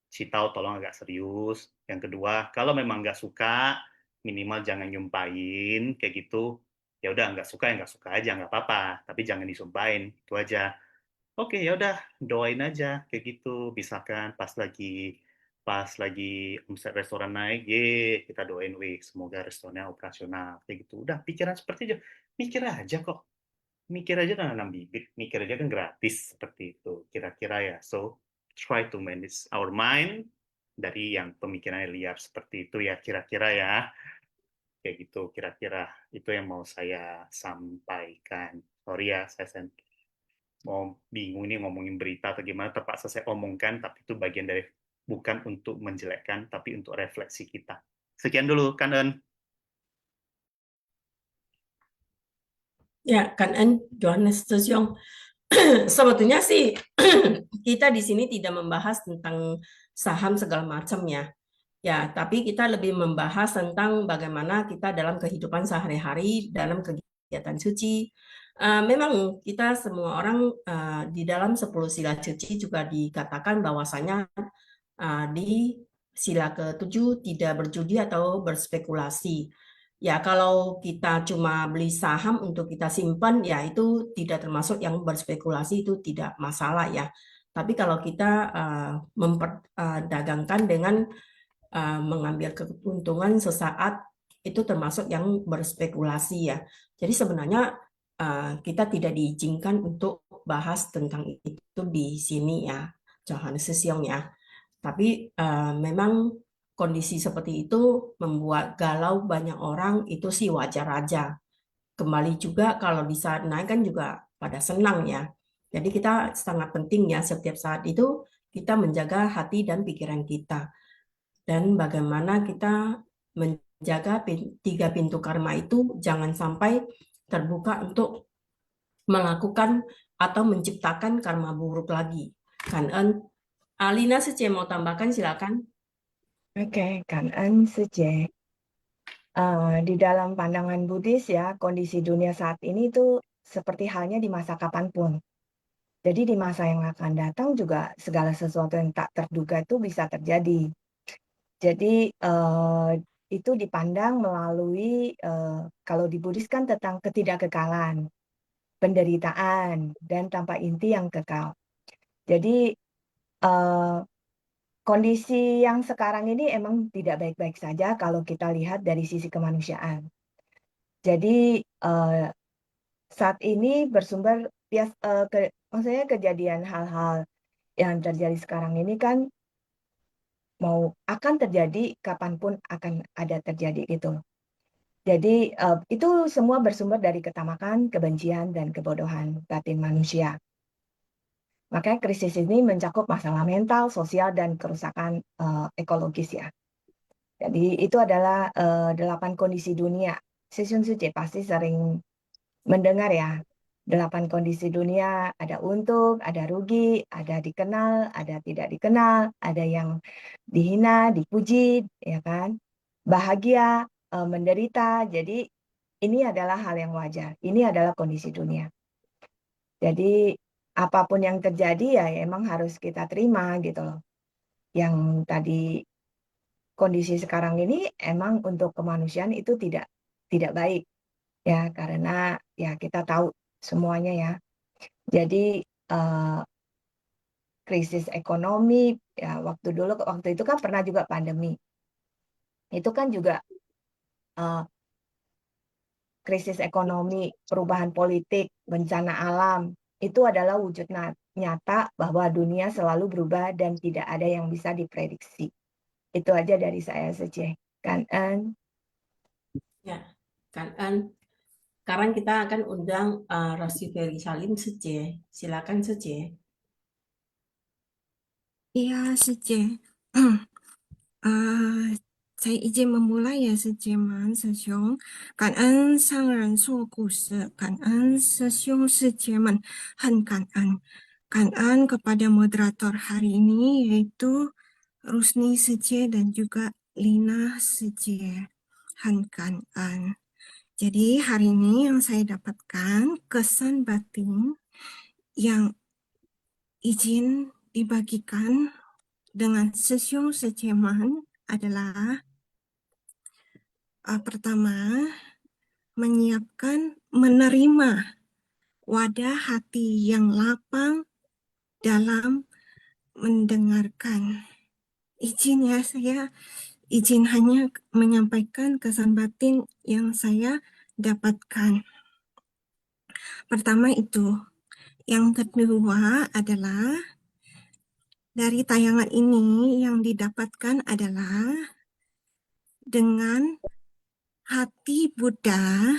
Citau tolong agak serius. Yang kedua, kalau memang nggak suka, minimal jangan nyumpahin kayak gitu. Ya udah nggak suka ya nggak suka aja, nggak apa-apa. Tapi jangan disumpahin, itu aja. Oke, ya udah doain aja kayak gitu. Misalkan pas lagi omset restoran naik, kita doain, semoga restorannya operasional kayak gitu. Udah pikiran seperti itu. Mikir aja kok. Mikir aja dan nanam bibit, mikir aja kan gratis, seperti itu kira-kira ya. So try to manage our mind dari yang pemikirannya liar seperti itu ya, kira-kira ya. Kayak gitu kira-kira, itu yang mau saya sampaikan. Sorry ya, saya mau bingung ini ngomongin berita atau gimana, terpaksa saya omongkan, tapi itu bagian dari, bukan untuk menjelekkan, tapi untuk refleksi kita. Sekian dulu, Kanen. Ya, kan Johannes Tusyong. Sebetulnya sih kita di sini tidak membahas tentang saham segala macam ya. Ya, tapi kita lebih membahas tentang bagaimana kita dalam kehidupan sehari-hari, dalam kegiatan suci. Memang kita semua orang di dalam 10 sila suci juga dikatakan bahwasanya di sila ke-7 tidak berjudi atau berspekulasi. Ya, kalau kita cuma beli saham untuk kita simpan, ya itu tidak termasuk yang berspekulasi, itu tidak masalah ya. Tapi kalau kita memperdagangkan dengan mengambil keuntungan sesaat, itu termasuk yang berspekulasi ya. Jadi sebenarnya kita tidak diizinkan untuk bahas tentang itu di sini ya, Johannes Siong ya. Tapi memang kondisi seperti itu membuat galau banyak orang, itu sih wajar aja. Kembali juga kalau bisa naik kan juga pada senang ya. Jadi kita sangat penting ya setiap saat itu kita menjaga hati dan pikiran kita. Dan bagaimana kita menjaga 3 pintu karma itu jangan sampai terbuka untuk melakukan atau menciptakan karma buruk lagi. Kan Alina Sece mau tambahkan silakan. Oke, Kan Sece. Di dalam pandangan Buddhis ya, kondisi dunia saat ini itu seperti halnya di masa kapanpun. Jadi di masa yang akan datang juga segala sesuatu yang tak terduga itu bisa terjadi. Jadi itu dipandang melalui kalau di Buddhis kan tentang ketidakkekalan, penderitaan, dan tanpa inti yang kekal. Jadi kondisi yang sekarang ini emang tidak baik-baik saja kalau kita lihat dari sisi kemanusiaan. Jadi saat ini bersumber maksudnya kejadian hal-hal yang terjadi sekarang ini kan akan terjadi kapanpun akan ada terjadi gitu. Jadi itu semua bersumber dari ketamakan, kebencian, dan kebodohan batin manusia. Makanya krisis ini mencakup masalah mental, sosial, dan kerusakan ekologis ya. Jadi itu adalah 8 kondisi dunia. Sisun Suci pasti sering mendengar ya. 8 kondisi dunia, ada untung, ada rugi, ada dikenal, ada tidak dikenal, ada yang dihina, dipuji, ya kan? Bahagia, menderita. Jadi ini adalah hal yang wajar. Ini adalah kondisi dunia. Jadi apapun yang terjadi ya emang harus kita terima gitu loh. Yang tadi kondisi sekarang ini emang untuk kemanusiaan itu tidak baik ya, karena ya kita tahu semuanya ya. Jadi krisis ekonomi ya, waktu itu kan pernah juga pandemi. Itu kan juga krisis ekonomi, perubahan politik, bencana alam, itu adalah wujud nyata bahwa dunia selalu berubah dan tidak ada yang bisa diprediksi. Itu aja dari saya saja. Kan Ya, kan. Sekarang kita akan undang Rosi Ferry Salim Sece. Silakan Sece. Iya, Sece. Saya izin memulai ya, Seceman, Sesiong. 感恩上人说故事，感恩师兄师姐们，很感恩。感恩kepada moderator hari ini yaitu Rusni Sece dan juga Lina Sece. 很感恩。Jadi hari ini yang saya dapatkan kesan batin yang izin dibagikan dengan Sesiong Seceman adalah pertama, menerima wadah hati yang lapang dalam mendengarkan. Izin ya, saya izin hanya menyampaikan kesan batin yang saya dapatkan. Pertama itu. Yang kedua adalah dari tayangan ini yang didapatkan adalah dengan hati Buddha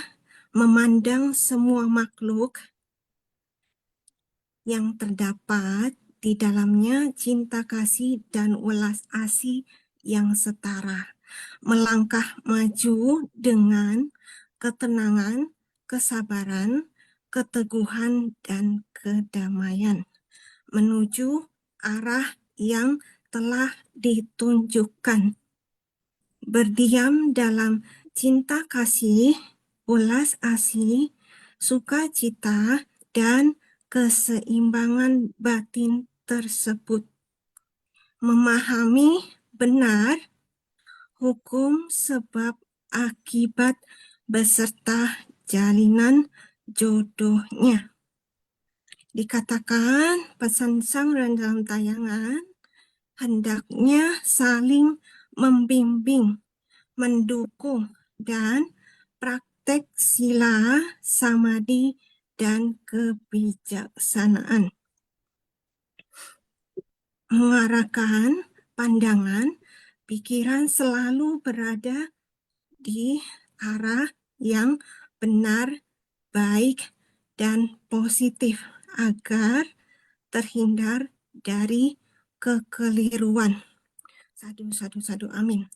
memandang semua makhluk yang terdapat di dalamnya cinta kasih dan welas asih yang setara. Melangkah maju dengan ketenangan, kesabaran, keteguhan, dan kedamaian menuju arah yang telah ditunjukkan. Berdiam dalam cinta kasih, ulas asih, sukacita, dan keseimbangan batin tersebut. Memahami benar hukum sebab akibat beserta jalinan jodohnya. Dikatakan pesan Sangren dalam tayangan hendaknya saling membimbing, mendukung, dan praktek sila, samadhi, dan kebijaksanaan. Mengarahkan pandangan, pikiran selalu berada di arah yang benar, baik, dan positif agar terhindar dari kekeliruan. Sadu, amin.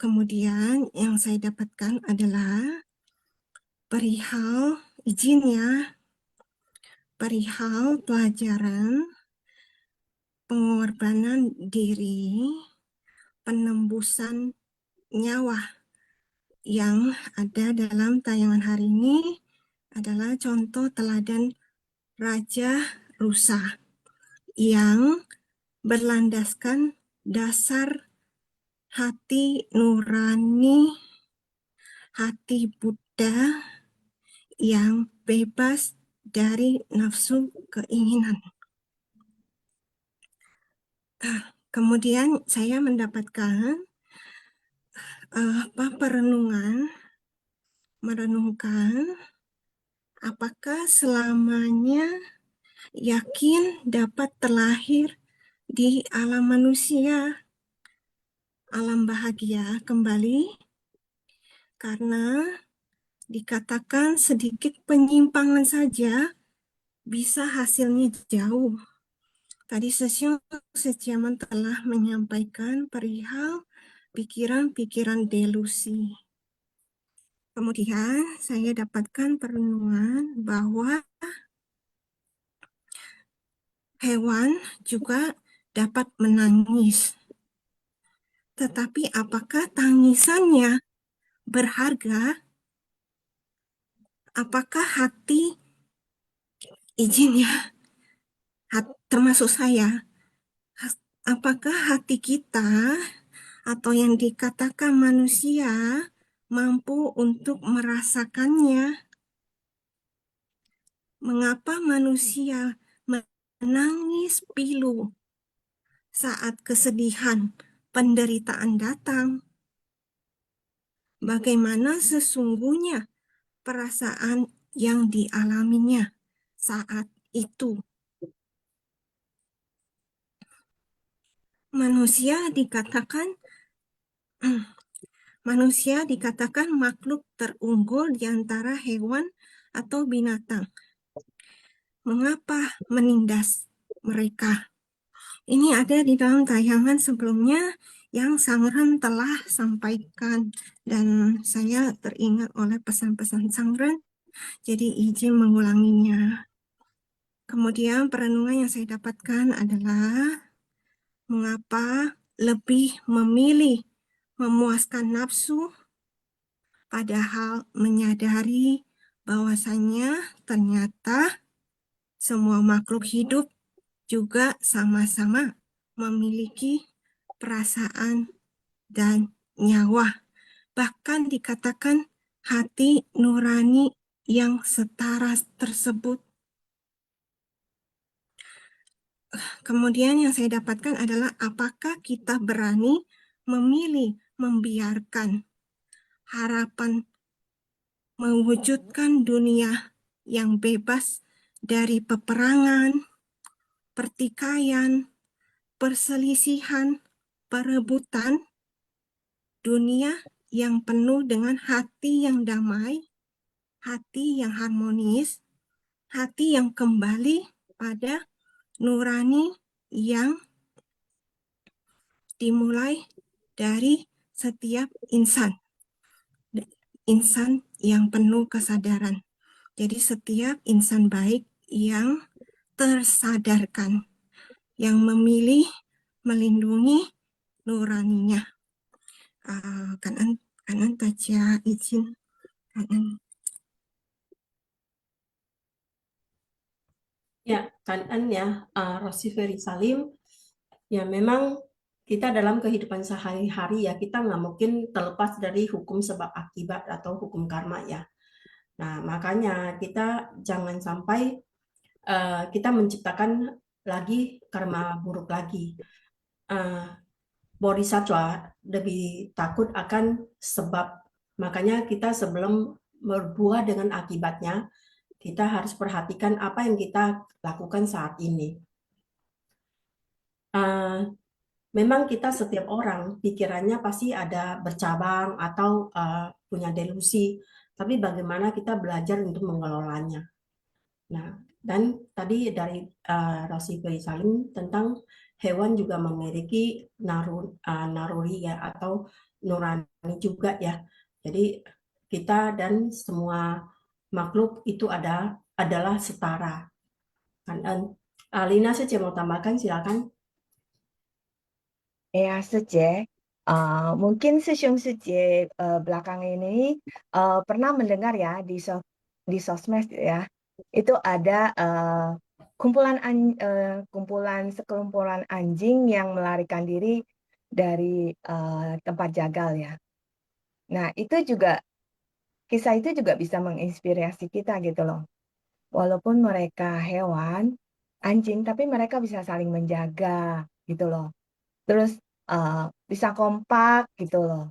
Kemudian yang saya dapatkan adalah perihal pelajaran pengorbanan diri, penembusan nyawa yang ada dalam tayangan hari ini adalah contoh teladan Raja Rusa yang berlandaskan dasar hati nurani, hati Buddha yang bebas dari nafsu keinginan. Kemudian saya mendapatkan merenungkan apakah selamanya yakin dapat terlahir di alam manusia, alam bahagia kembali, karena dikatakan sedikit penyimpangan saja bisa hasilnya jauh. Tadi Sesiong Seciaman telah menyampaikan perihal pikiran-pikiran delusi. Kemudian saya dapatkan perenungan bahwa hewan juga dapat menangis. Tetapi apakah tangisannya berharga? Apakah hati, termasuk saya, apakah hati kita atau yang dikatakan manusia mampu untuk merasakannya? Mengapa manusia menangis pilu saat kesedihan, penderitaan datang? Bagaimana sesungguhnya perasaan yang dialaminya saat itu. Manusia dikatakan makhluk terunggul di antara hewan atau binatang. Mengapa menindas mereka? Ini ada di dalam tayangan sebelumnya yang Sangren telah sampaikan, dan saya teringat oleh pesan-pesan Sangren, jadi izin mengulanginya. Kemudian perenungan yang saya dapatkan adalah mengapa lebih memilih memuaskan nafsu padahal menyadari bahwasannya ternyata semua makhluk hidup juga sama-sama memiliki perasaan dan nyawa. Bahkan dikatakan hati nurani yang setara tersebut. Kemudian yang saya dapatkan adalah apakah kita berani memilih membiarkan harapan mewujudkan dunia yang bebas dari peperangan, pertikaian, perselisihan, perebutan, dunia yang penuh dengan hati yang damai, hati yang harmonis, hati yang kembali pada nurani yang dimulai dari setiap insan yang penuh kesadaran. Jadi setiap insan baik yang tersadarkan, yang memilih melindungi nuraninya. Kanan taja izin. Kanan. Ya, kan ya, Rosi Ferry Salim, ya memang kita dalam kehidupan sehari-hari ya, kita nggak mungkin terlepas dari hukum sebab akibat atau hukum karma ya. Nah, makanya kita jangan sampai kita menciptakan lagi karma buruk lagi. Bodhisattva lebih takut akan sebab, makanya kita sebelum berbuah dengan akibatnya, kita harus perhatikan apa yang kita lakukan saat ini. Memang kita setiap orang pikirannya pasti ada bercabang atau punya delusi, tapi bagaimana kita belajar untuk mengelolanya. Nah, dan tadi dari Rosi Ferry Salim tentang hewan juga memiliki naruri ya, atau nurani juga ya. Jadi kita dan semua makhluk itu adalah setara. Lina saja mau tambahkan, silakan. Ya, Suje. Mungkin Sejong Suje belakang ini pernah mendengar ya di sosmed ya, itu ada sekelumpulan anjing yang melarikan diri dari tempat jagal ya. Nah, kisah itu juga bisa menginspirasi kita gitu loh. Walaupun mereka hewan, anjing, tapi mereka bisa saling menjaga gitu loh. Terus bisa kompak gitu loh.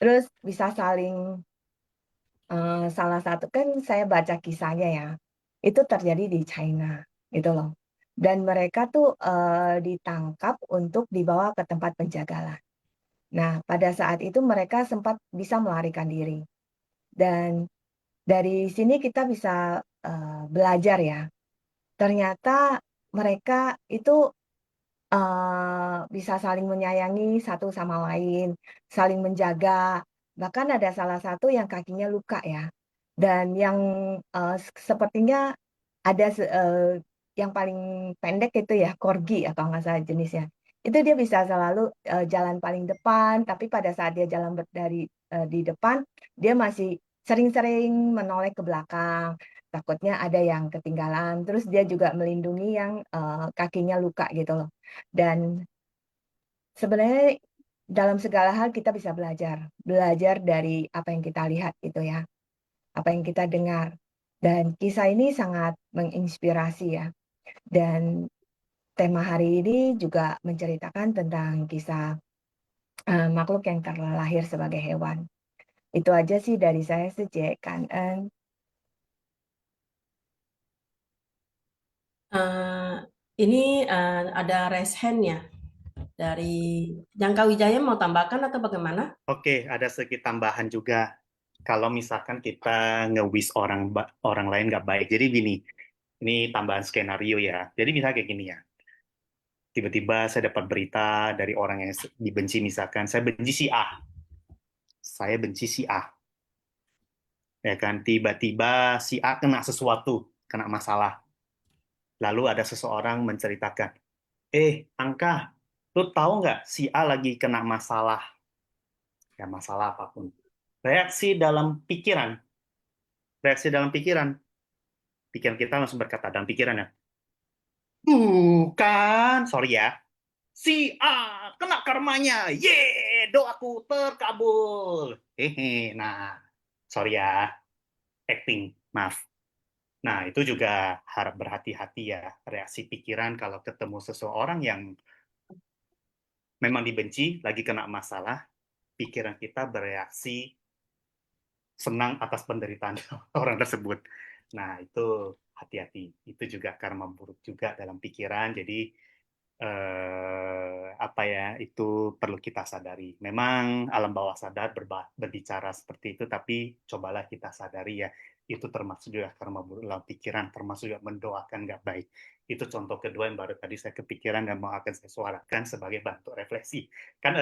Terus bisa saling, salah satu kan saya baca kisahnya ya, itu terjadi di China gitu loh. Dan mereka tuh ditangkap untuk dibawa ke tempat penjagalan. Nah, pada saat itu mereka sempat bisa melarikan diri. Dan dari sini kita bisa belajar ya, ternyata mereka itu bisa saling menyayangi satu sama lain, saling menjaga. Bahkan ada salah satu yang kakinya luka ya, dan yang sepertinya ada yang paling pendek itu ya corgi ya kalau nggak salah jenisnya. Itu dia bisa selalu jalan paling depan, tapi pada saat dia jalan di depan, dia masih sering-sering menoleh ke belakang. Takutnya ada yang ketinggalan. Terus dia juga melindungi yang kakinya luka gitu loh. Dan sebenarnya dalam segala hal kita bisa belajar dari apa yang kita lihat gitu ya, apa yang kita dengar. Dan kisah ini sangat menginspirasi ya. Dan tema hari ini juga menceritakan tentang kisah makhluk yang terlahir sebagai hewan. Itu aja sih dari saya, Sejek Kan En. Eh, ini ada raise hand ya dari Jangka Wijaya, mau tambahkan atau bagaimana? Oke, ada sedikit tambahan juga. Kalau misalkan kita nge-wish orang lain nggak baik. Jadi gini, ini tambahan skenario ya. Jadi misalnya kayak gini ya. Tiba-tiba saya dapat berita dari orang yang dibenci, misalkan saya benci si A. Saya benci si A. Ya kan, tiba-tiba si A kena sesuatu, kena masalah. Lalu ada seseorang menceritakan, Angka, lu tahu nggak si A lagi kena masalah? Ya masalah apapun. Reaksi dalam pikiran kita langsung berkata dalam pikiran ya, bukan, sorry ya, si A kena karmanya, ye, doaku terkabul. Hehe, nah, sorry ya, acting, maaf. Nah, itu juga harap berhati-hati ya, reaksi pikiran kalau ketemu seseorang yang memang dibenci, lagi kena masalah, pikiran kita bereaksi senang atas penderitaan orang tersebut. Nah, itu hati-hati. Itu juga karma buruk juga dalam pikiran. Jadi, apa ya, itu perlu kita sadari. Memang alam bawah sadar berbicara seperti itu, tapi cobalah kita sadari ya, itu termasuk juga karma buruk dalam pikiran, termasuk juga mendoakan nggak baik. Itu contoh kedua yang baru tadi saya kepikiran dan mau akan saya suarakan sebagai bentuk refleksi. Kan,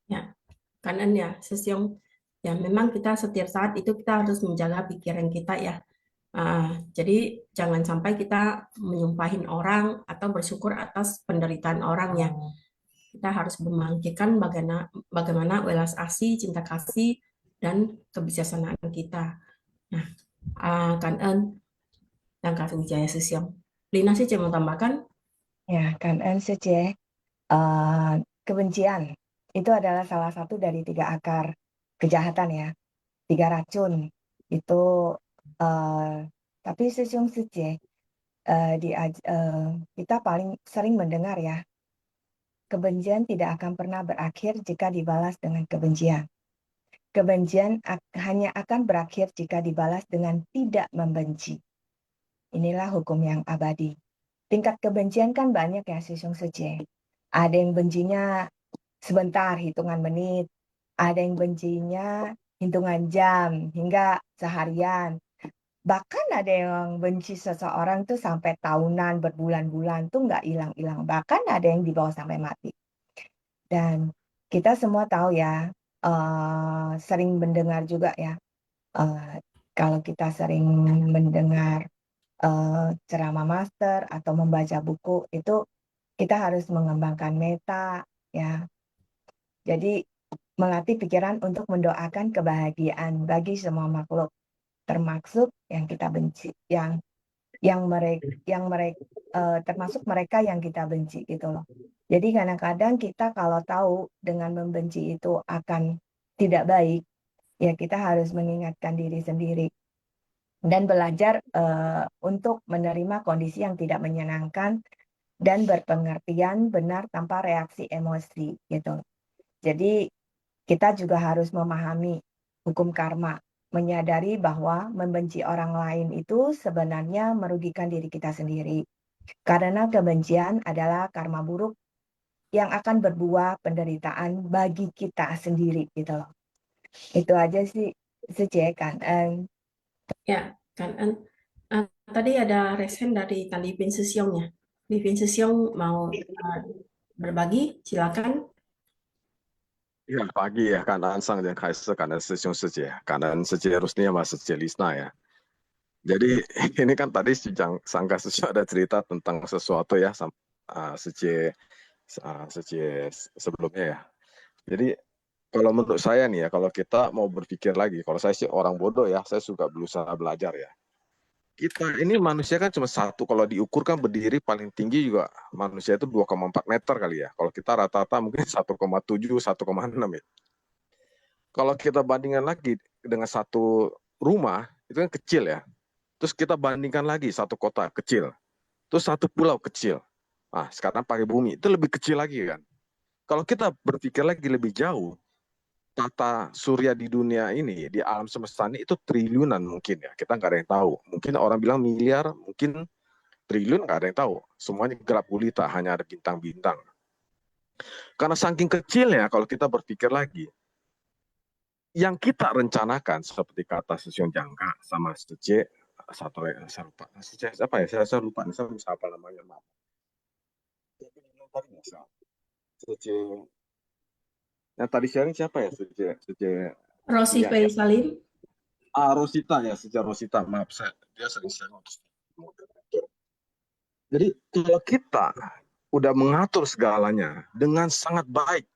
Ya, kanan ya, Sesyong. Ya, memang kita setiap saat itu kita harus menjaga pikiran kita ya. Jadi jangan sampai kita menyumpahin orang atau bersyukur atas penderitaan orang ya. Kita harus membangkitkan bagaimana welas asih, cinta kasih, dan kebijaksanaan kita. Nah, Kan Eun dan Kak Wijaya Sesyong. Lina sih mau tambahkan? Ya, kan Sece, kebencian itu adalah salah satu dari 3 akar kejahatan ya, 3 racun. Itu tapi Sejong Sece, kita paling sering mendengar ya, kebencian tidak akan pernah berakhir jika dibalas dengan kebencian. Kebencian hanya akan berakhir jika dibalas dengan tidak membenci. Inilah hukum yang abadi. Tingkat kebencian kan banyak ya, Sejong Sece. Ada yang bencinya sebentar, hitungan menit. Ada yang bencinya hitungan jam, hingga seharian. Bahkan ada yang benci seseorang tuh sampai tahunan, berbulan-bulan tuh nggak hilang-hilang. Bahkan ada yang dibawa sampai mati. Dan kita semua tahu ya, sering mendengar juga ya, kalau kita sering mendengar ceramah master atau membaca buku, itu kita harus mengembangkan meta ya. Jadi melatih pikiran untuk mendoakan kebahagiaan bagi semua makhluk, termasuk yang kita benci, termasuk mereka yang kita benci gitu loh. Jadi kadang-kadang kita kalau tahu dengan membenci itu akan tidak baik, ya kita harus mengingatkan diri sendiri dan belajar untuk menerima kondisi yang tidak menyenangkan dan berpengertian benar tanpa reaksi emosi gitu. Jadi kita juga harus memahami hukum karma, menyadari bahwa membenci orang lain itu sebenarnya merugikan diri kita sendiri. Karena kebencian adalah karma buruk yang akan berbuah penderitaan bagi kita sendiri gitu loh. Itu aja sih kan. Ya, Kan Eun. Tadi ada resen dari Tan Lipin Sesyong ya. Lipin Sesyong mau berbagi, silakan. pagi ya, 感恩上人开始，感恩师兄师姐，感恩世界 Rusnia sama 世界 Lisna ya. Jadi ini kan tadi Sangga Susyo ada cerita tentang sesuatu ya, Sece sebelumnya ya. Jadi kalau menurut saya nih ya, kalau kita mau berpikir lagi, kalau saya sih orang bodoh ya, saya suka berusaha belajar ya. Kita ini manusia kan cuma satu, kalau diukur kan berdiri paling tinggi juga manusia itu 2,4 meter kali ya. Kalau kita rata-rata mungkin 1,7, 1,6 ya. Kalau kita bandingkan lagi dengan satu rumah, itu kan kecil ya. Terus kita bandingkan lagi satu kota kecil, terus satu pulau kecil. Nah, sekarang pakai bumi, itu lebih kecil lagi kan. Kalau kita berpikir lagi lebih jauh, tata surya di dunia ini, di alam semesta ini itu triliunan mungkin ya. Kita nggak ada yang tahu. Mungkin orang bilang miliar, mungkin triliun, nggak ada yang tahu. Semuanya gelap gulita, hanya ada bintang-bintang. Karena saking kecilnya, kalau kita berpikir lagi, yang kita rencanakan seperti kata Session Jangka sama Sece, satu lagi saya lupa. Sece apa ya? Saya lupa. Saya bisa apa namanya, maaf. Sece yang tadi sharing siapa ya? Sece Rosi ya, Fei ya. Salim. Rosita ya, Sece Rosita. Maaf, dia sering sharing. Jadi kalau kita udah mengatur segalanya dengan sangat baik,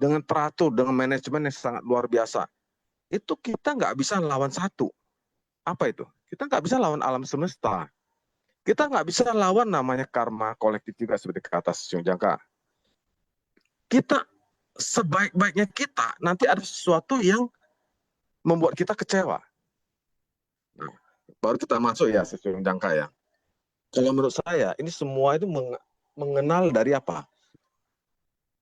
dengan teratur, dengan manajemen yang sangat luar biasa, itu kita nggak bisa lawan satu. Apa itu? Kita nggak bisa lawan alam semesta. Kita nggak bisa lawan namanya karma kolektif juga seperti kata Session Jangka. Kita sebaik-baiknya kita, nanti ada sesuatu yang membuat kita kecewa. Nah, baru kita masuk ya Session Jangka ya. Kalau menurut saya, ini semua itu mengenal dari apa?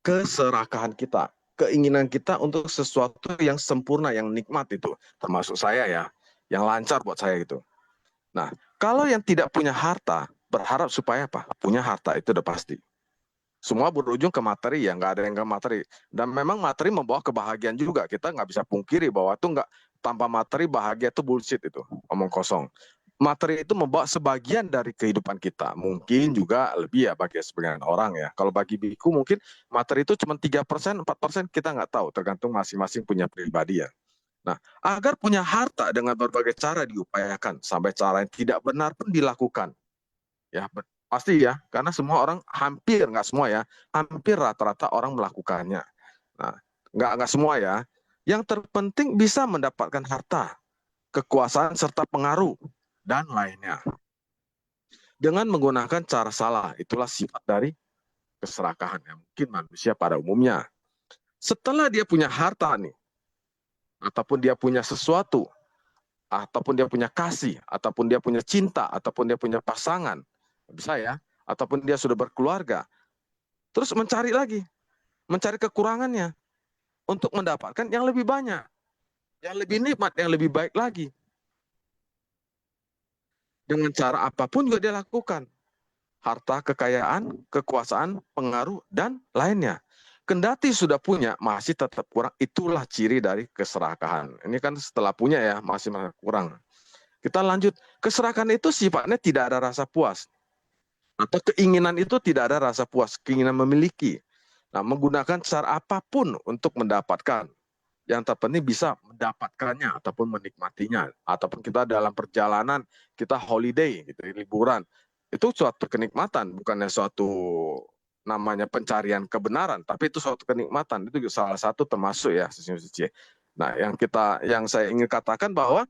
Keserakahan kita, keinginan kita untuk sesuatu yang sempurna, yang nikmat itu. Termasuk saya ya, yang lancar buat saya itu. Nah, kalau yang tidak punya harta, berharap supaya apa? Punya harta, itu udah pasti. Semua berujung ke materi ya, nggak ada yang ke materi. Dan memang materi membawa kebahagiaan juga. Kita nggak bisa pungkiri bahwa itu nggak, tanpa materi bahagia itu bullshit itu, omong kosong. Materi itu membawa sebagian dari kehidupan kita. Mungkin juga lebih ya bagi sebagian orang ya. Kalau bagi biku mungkin materi itu cuma 3%, 4% kita nggak tahu. Tergantung masing-masing punya pribadi ya. Nah, agar punya harta dengan berbagai cara diupayakan. Sampai cara yang tidak benar pun dilakukan. Ya, pasti ya. Karena semua orang, hampir, nggak semua ya. Hampir rata-rata orang melakukannya. Nah, nggak semua ya. Yang terpenting bisa mendapatkan harta, kekuasaan, serta pengaruh dan lainnya. Dengan menggunakan cara salah, itulah sifat dari keserakahan yang mungkin manusia pada umumnya. Setelah dia punya harta nih, ataupun dia punya sesuatu, ataupun dia punya kasih, ataupun dia punya cinta, ataupun dia punya pasangan, bisa ya, ataupun dia sudah berkeluarga, terus mencari lagi, mencari kekurangannya, untuk mendapatkan yang lebih banyak, yang lebih nikmat, yang lebih baik lagi. Dengan cara apapun juga dia lakukan. Harta, kekayaan, kekuasaan, pengaruh, dan lainnya. Kendati sudah punya, masih tetap kurang. Itulah ciri dari keserakahan. Ini kan setelah punya ya, masih kurang. Kita lanjut. Keserakahan itu sifatnya tidak ada rasa puas. Atau keinginan itu tidak ada rasa puas. Keinginan memiliki. Nah, menggunakan cara apapun untuk mendapatkan. Yang terpenting bisa mendapatkannya ataupun menikmatinya, ataupun kita dalam perjalanan, kita holiday gitu, liburan, itu suatu kenikmatan, bukannya suatu namanya pencarian kebenaran, tapi itu suatu kenikmatan. Itu salah satu termasuk ya suci. Nah, yang saya ingin katakan bahwa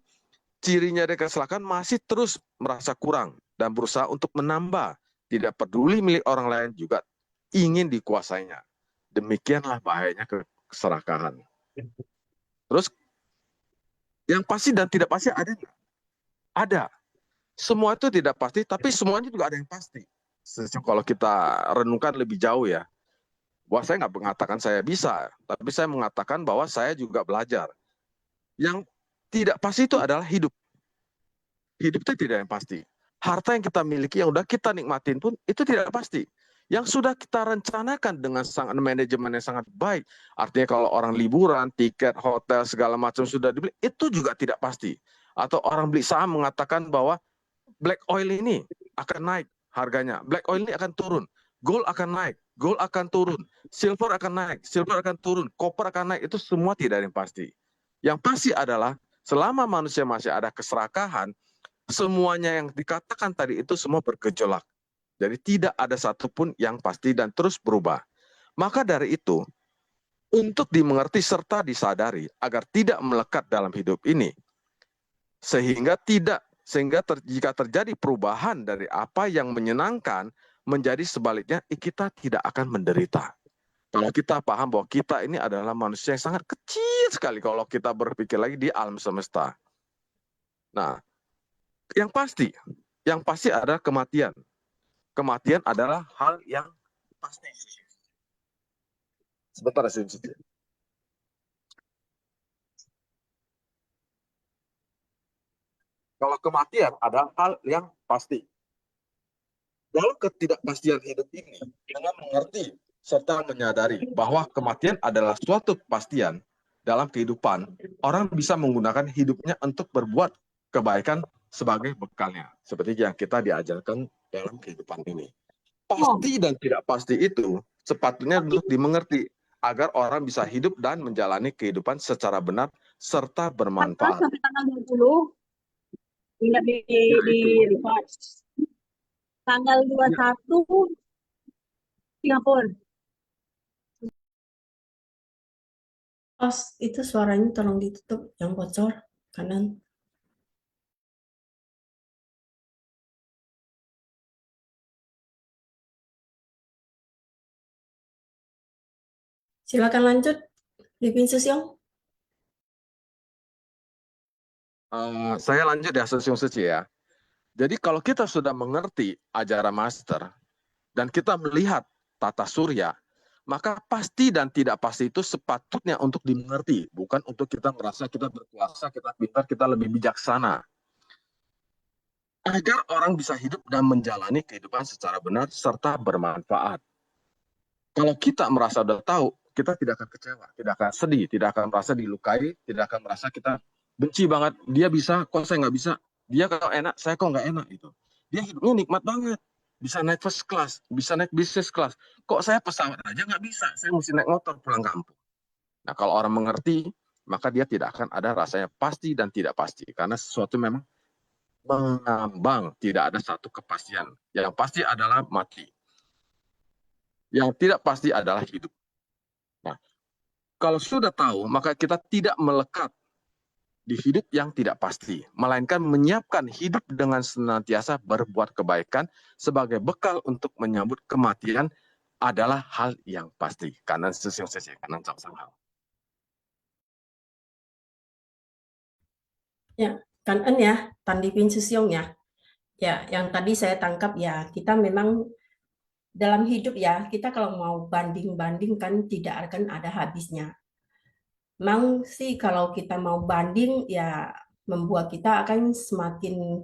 cirinya dari keserakahan masih terus merasa kurang dan berusaha untuk menambah, tidak peduli milik orang lain, juga ingin dikuasainya. Demikianlah bahayanya keserakahan. Terus yang pasti dan tidak pasti ada nggak? Ada. Semua itu tidak pasti, tapi semuanya juga ada yang pasti. Kalau kita renungkan lebih jauh ya, bahwa saya nggak mengatakan saya bisa, tapi saya mengatakan bahwa saya juga belajar. Yang tidak pasti itu adalah hidup. Hidup itu tidak yang pasti. Harta yang kita miliki, yang udah kita nikmatin pun, itu tidak pasti. Yang sudah kita rencanakan dengan sangat manajemen yang sangat baik. Artinya kalau orang liburan, tiket, hotel, segala macam sudah dibeli, itu juga tidak pasti. Atau orang beli saham mengatakan bahwa black oil ini akan naik harganya. Black oil ini akan turun. Gold akan naik. Gold akan turun. Silver akan naik. Silver akan turun. Copper akan naik. Itu semua tidak ada yang pasti. Yang pasti adalah selama manusia masih ada keserakahan, semuanya yang dikatakan tadi itu semua bergejolak. Jadi tidak ada satupun yang pasti dan terus berubah. Maka dari itu, untuk dimengerti serta disadari agar tidak melekat dalam hidup ini, sehingga jika terjadi perubahan dari apa yang menyenangkan menjadi sebaliknya, kita tidak akan menderita. Kalau kita paham bahwa kita ini adalah manusia yang sangat kecil sekali kalau kita berpikir lagi di alam semesta. Nah, yang pasti adalah kematian. Kematian adalah hal yang pasti. Sebentar, bahwa kematian adalah hal yang pasti. Dalam ketidakpastian hidup ini, dengan mengerti serta menyadari bahwa kematian adalah suatu kepastian dalam kehidupan, orang bisa menggunakan hidupnya untuk berbuat kebaikan sebagai bekalnya. Seperti yang kita diajarkan dalam kehidupan ini. Pasti dan tidak pasti itu sepatutnya untuk dimengerti agar orang bisa hidup dan menjalani kehidupan secara benar serta bermanfaat. Sampai tanggal 20, tidak di record. Tanggal 21, Singapura. Oh, itu suaranya tolong ditutup, yang bocor kanan. Silakan lanjut, Livin Susyong. Saya lanjut ya, Susyong Suci ya. Jadi kalau kita sudah mengerti ajaran master dan kita melihat tata surya, maka pasti dan tidak pasti itu sepatutnya untuk dimengerti, bukan untuk kita merasa kita berkuasa, kita pintar, kita lebih bijaksana. Agar orang bisa hidup dan menjalani kehidupan secara benar serta bermanfaat. Kalau kita merasa udah tahu, kita tidak akan kecewa, tidak akan sedih, tidak akan merasa dilukai, tidak akan merasa kita benci banget. Dia bisa, kok saya nggak bisa. Dia kalau enak, saya kok nggak enak gitu. Dia hidupnya nikmat banget. Bisa naik first class, bisa naik business class. Kok saya pesawat aja nggak bisa, saya mesti naik motor pulang kampung. Nah kalau orang mengerti, maka dia tidak akan ada rasanya pasti dan tidak pasti. Karena sesuatu memang mengambang, tidak ada satu kepastian. Yang pasti adalah mati. Yang tidak pasti adalah hidup. Nah, kalau sudah tahu, maka kita tidak melekat di hidup yang tidak pasti, melainkan menyiapkan hidup dengan senantiasa berbuat kebaikan sebagai bekal untuk menyambut kematian adalah hal yang pasti. Kanan Susyong Sesi, kanan Sang Hao. Ya, kanan ya, Tan Livin Susyong ya. Ya, yang tadi saya tangkap ya, kita memang dalam hidup ya, kita kalau mau banding-banding kan tidak akan ada habisnya. Memang sih kalau kita mau banding ya membuat kita akan semakin,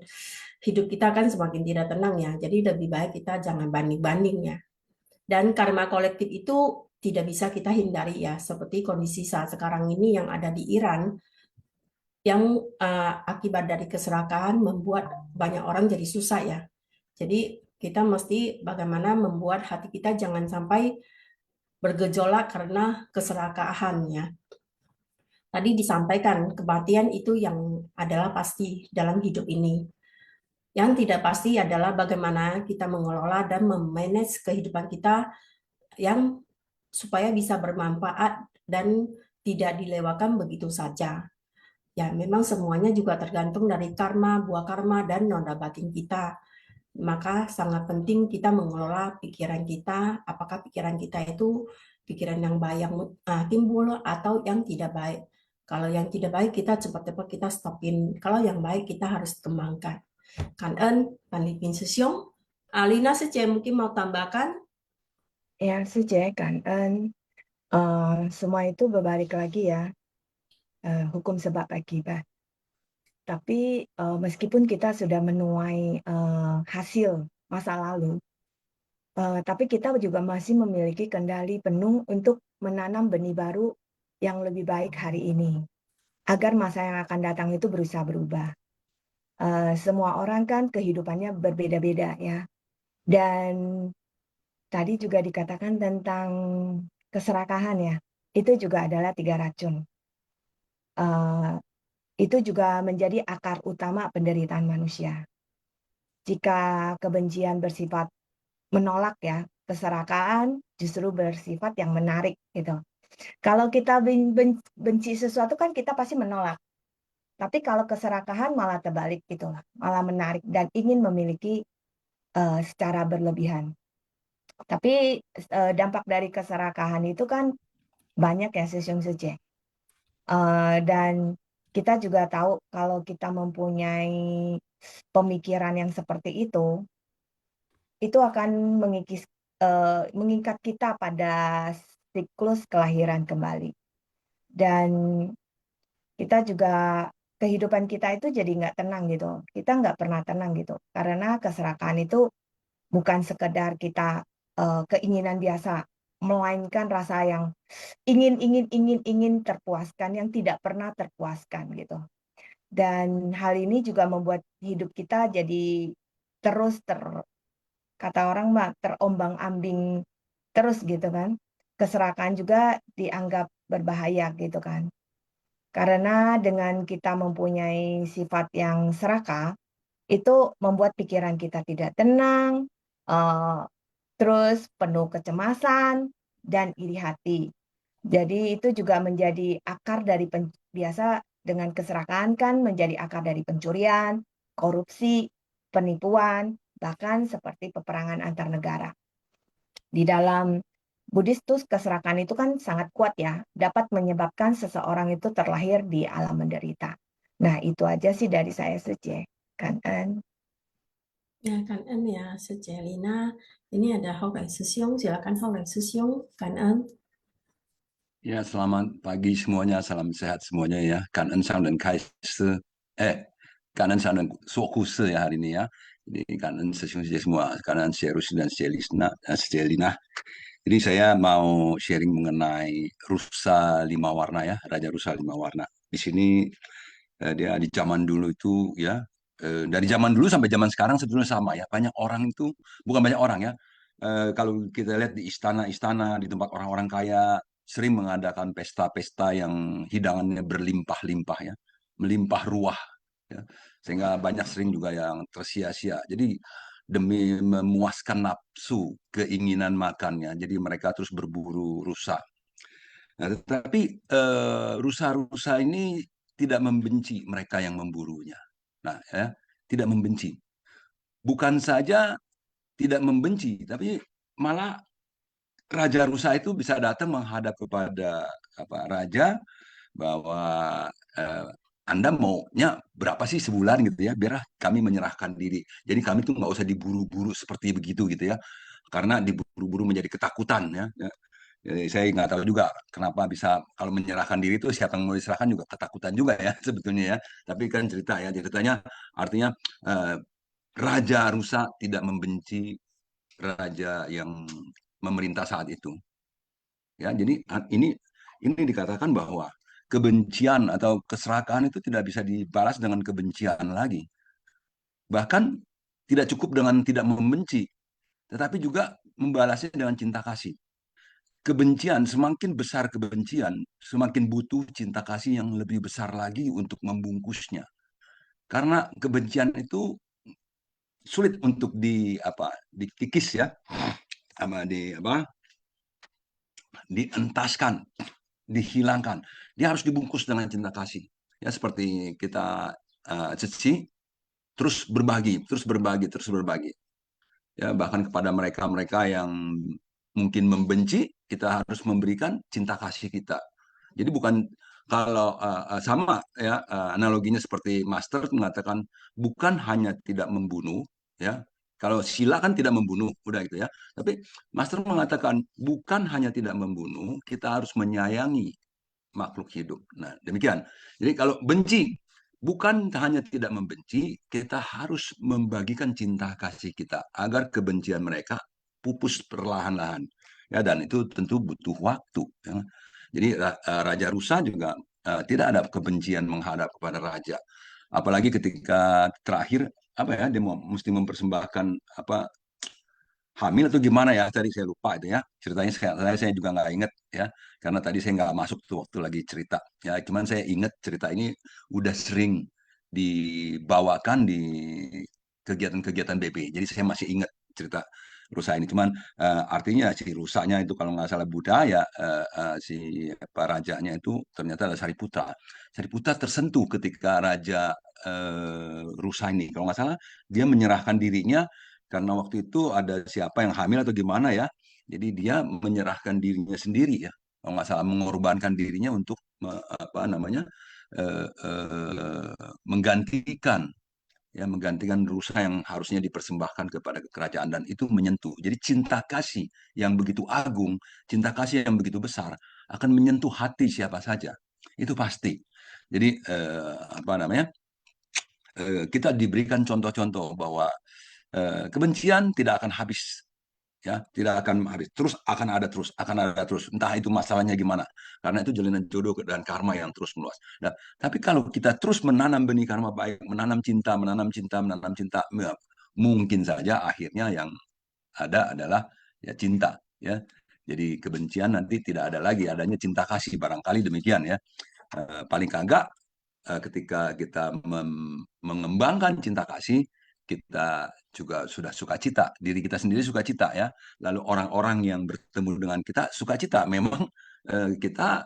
hidup kita akan semakin tidak tenang ya. Jadi lebih baik kita jangan banding-banding ya. Dan karma kolektif itu tidak bisa kita hindari ya, seperti kondisi saat sekarang ini yang ada di Iran, yang akibat dari keserakahan membuat banyak orang jadi susah ya. Jadi kita mesti bagaimana membuat hati kita jangan sampai bergejolak karena keserakahan ya. Tadi disampaikan kematian itu yang adalah pasti dalam hidup ini. Yang tidak pasti adalah bagaimana kita mengelola dan memanage kehidupan kita yang supaya bisa bermanfaat dan tidak dilewatkan begitu saja. Ya, memang semuanya juga tergantung dari karma, buah karma, dan noda batin kita. Maka sangat penting kita mengelola pikiran kita, apakah pikiran kita itu pikiran yang baik yang timbul atau yang tidak baik. Kalau yang tidak baik kita cepat-cepat kita stopin. Kalau yang baik kita harus kembangkan. Cảm ơn bạn Livin Susyong. Lina Suci mungkin mau tambahkan? Ya, Suci, cảm ơn. Semua itu berbalik lagi ya, hukum sebab akibat. Tapi meskipun kita sudah menuai hasil masa lalu, tapi kita juga masih memiliki kendali penuh untuk menanam benih baru yang lebih baik hari ini, agar masa yang akan datang itu berusaha berubah. Semua orang kan kehidupannya berbeda-beda ya. Dan tadi juga dikatakan tentang keserakahan ya, itu juga adalah 3 racun. Itu juga menjadi akar utama penderitaan manusia. Jika kebencian bersifat menolak ya, keserakahan justru bersifat yang menarik gitu. Kalau kita benci sesuatu kan kita pasti menolak. Tapi kalau keserakahan malah terbalik gitu, malah menarik dan ingin memiliki secara berlebihan. Tapi dampak dari keserakahan itu kan banyak ya, Susyong Suci. Dan kita juga tahu kalau kita mempunyai pemikiran yang seperti itu akan mengikat kita pada siklus kelahiran kembali. Dan kita juga kehidupan kita itu jadi nggak tenang gitu. Kita nggak pernah tenang gitu. Karena keserakahan itu bukan sekedar kita keinginan biasa, melainkan rasa yang ingin terpuaskan, yang tidak pernah terpuaskan gitu. Dan hal ini juga membuat hidup kita jadi terus kata orang mah terombang-ambing terus gitu kan. Keserakahan juga dianggap berbahaya gitu kan. Karena dengan kita mempunyai sifat yang serakah, itu membuat pikiran kita tidak tenang, terus penuh kecemasan dan iri hati. Jadi itu juga menjadi akar dari biasa dengan keserakahan kan menjadi akar dari pencurian, korupsi, penipuan, bahkan seperti peperangan antar negara. Di dalam Buddhis tuh keserakahan itu kan sangat kuat ya, dapat menyebabkan seseorang itu terlahir di alam menderita. Nah, itu aja sih dari saya Suci. Kan. Ya, cảm ơn ya, Lina. Ini ada Hao Wei Sixiong, silakan Hao Wei Sixiong, cảm ơn. Ya, selamat pagi semuanya, salam sehat semuanya ya. Kan Sang dan Kaisi, Kan Sang dan Sokusi ya hari ini ya. Jadi Kan Sesiong semua, Kan Rusi dan Lina. Jadi saya mau sharing mengenai rusa 5 warna ya, Raja Rusa 5 warna. Di sini dia di zaman dulu itu ya, dari zaman dulu sampai zaman sekarang sebetulnya sama ya. Banyak orang itu, bukan banyak orang ya, kalau kita lihat di istana-istana, di tempat orang-orang kaya, sering mengadakan pesta-pesta yang hidangannya berlimpah-limpah ya, melimpah ruah ya, sehingga banyak sering juga yang tersia-sia. Jadi demi memuaskan nafsu keinginan makannya, jadi mereka terus berburu rusa. Nah, tetapi rusa-rusa ini tidak membenci mereka yang memburunya. Nah, ya, tidak membenci. Bukan saja tidak membenci, tapi malah Raja Rusa itu bisa datang menghadap kepada raja bahwa Anda maunya berapa sih sebulan gitu ya, biar kami menyerahkan diri. Jadi kami tuh nggak usah diburu-buru seperti begitu gitu ya, karena diburu-buru menjadi ketakutan ya. Jadi saya nggak tahu juga kenapa bisa kalau menyerahkan diri itu siapa yang mau diserahkan juga ketakutan juga ya sebetulnya ya. Tapi kan ceritanya artinya Raja Rusa tidak membenci raja yang memerintah saat itu. Ya, jadi ini dikatakan bahwa kebencian atau keserakahan itu tidak bisa dibalas dengan kebencian lagi. Bahkan tidak cukup dengan tidak membenci, tetapi juga membalasnya dengan cinta kasih. Kebencian, semakin besar kebencian, semakin butuh cinta kasih yang lebih besar lagi untuk membungkusnya. Karena kebencian itu sulit untuk dikikis ya, dientaskan, dihilangkan. Dia harus dibungkus dengan cinta kasih. Ya seperti kita ceci, terus berbagi. Ya bahkan kepada mereka yang mungkin membenci, kita harus memberikan cinta kasih kita. Jadi bukan kalau sama ya analoginya seperti Master mengatakan bukan hanya tidak membunuh ya. Kalau sila kan tidak membunuh, udah gitu ya. Tapi Master mengatakan bukan hanya tidak membunuh, kita harus menyayangi makhluk hidup. Nah, demikian. Jadi kalau benci, bukan hanya tidak membenci, kita harus membagikan cinta kasih kita agar kebencian mereka pupus perlahan-lahan. Ya, dan itu tentu butuh waktu. Ya. Jadi Raja Rusa juga tidak ada kebencian menghadap kepada raja. Apalagi ketika terakhir dia mesti mempersembahkan hamil atau gimana ya, tadi saya lupa itu ya ceritanya, saya juga nggak inget ya karena tadi saya nggak masuk tuh waktu lagi cerita ya, cuman saya inget cerita ini udah sering dibawakan di kegiatan-kegiatan BP, jadi saya masih inget cerita rusa ini. Cuman artinya si rusanya itu kalau nggak salah Buddha ya, si rajanya itu ternyata adalah Sariputra. Sariputra tersentuh ketika raja rusa ini kalau nggak salah dia menyerahkan dirinya karena waktu itu ada siapa yang hamil atau gimana ya, jadi dia menyerahkan dirinya sendiri ya kalau nggak salah, mengorbankan dirinya untuk menggantikan rusa yang harusnya dipersembahkan kepada kerajaan, dan itu menyentuh. Jadi cinta kasih yang begitu agung, cinta kasih yang begitu besar akan menyentuh hati siapa saja. Itu pasti. Jadi apa namanya? Kita diberikan contoh-contoh bahwa kebencian tidak akan habis, ya, tidak akan habis, terus akan ada terus, entah itu masalahnya gimana, karena itu jalinan jodoh dan karma yang terus meluas. Nah, tapi kalau kita terus menanam benih karma baik, menanam cinta, mungkin saja akhirnya yang ada adalah ya cinta, ya. Jadi kebencian nanti tidak ada lagi, adanya cinta kasih, barangkali demikian ya. Paling kagak ketika kita mengembangkan cinta kasih, kita juga sudah sukacita, diri kita sendiri sukacita ya. Lalu orang-orang yang bertemu dengan kita sukacita. Memang kita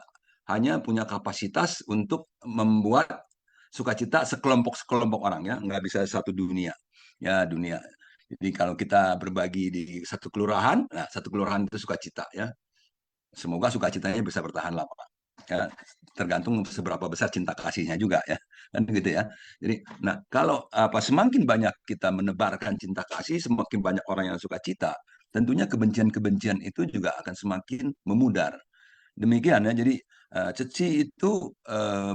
hanya punya kapasitas untuk membuat sukacita sekelompok orang ya, nggak bisa satu dunia ya, dunia. Jadi kalau kita berbagi di satu kelurahan, nah satu kelurahan itu sukacita ya. Semoga sukacitanya bisa bertahan lama. Ya, tergantung seberapa besar cinta kasihnya juga ya, kan gitu ya. Jadi, nah kalau semakin banyak kita menebarkan cinta kasih, semakin banyak orang yang sukacita, tentunya kebencian-kebencian itu juga akan semakin memudar. Demikian ya. Jadi Ceci itu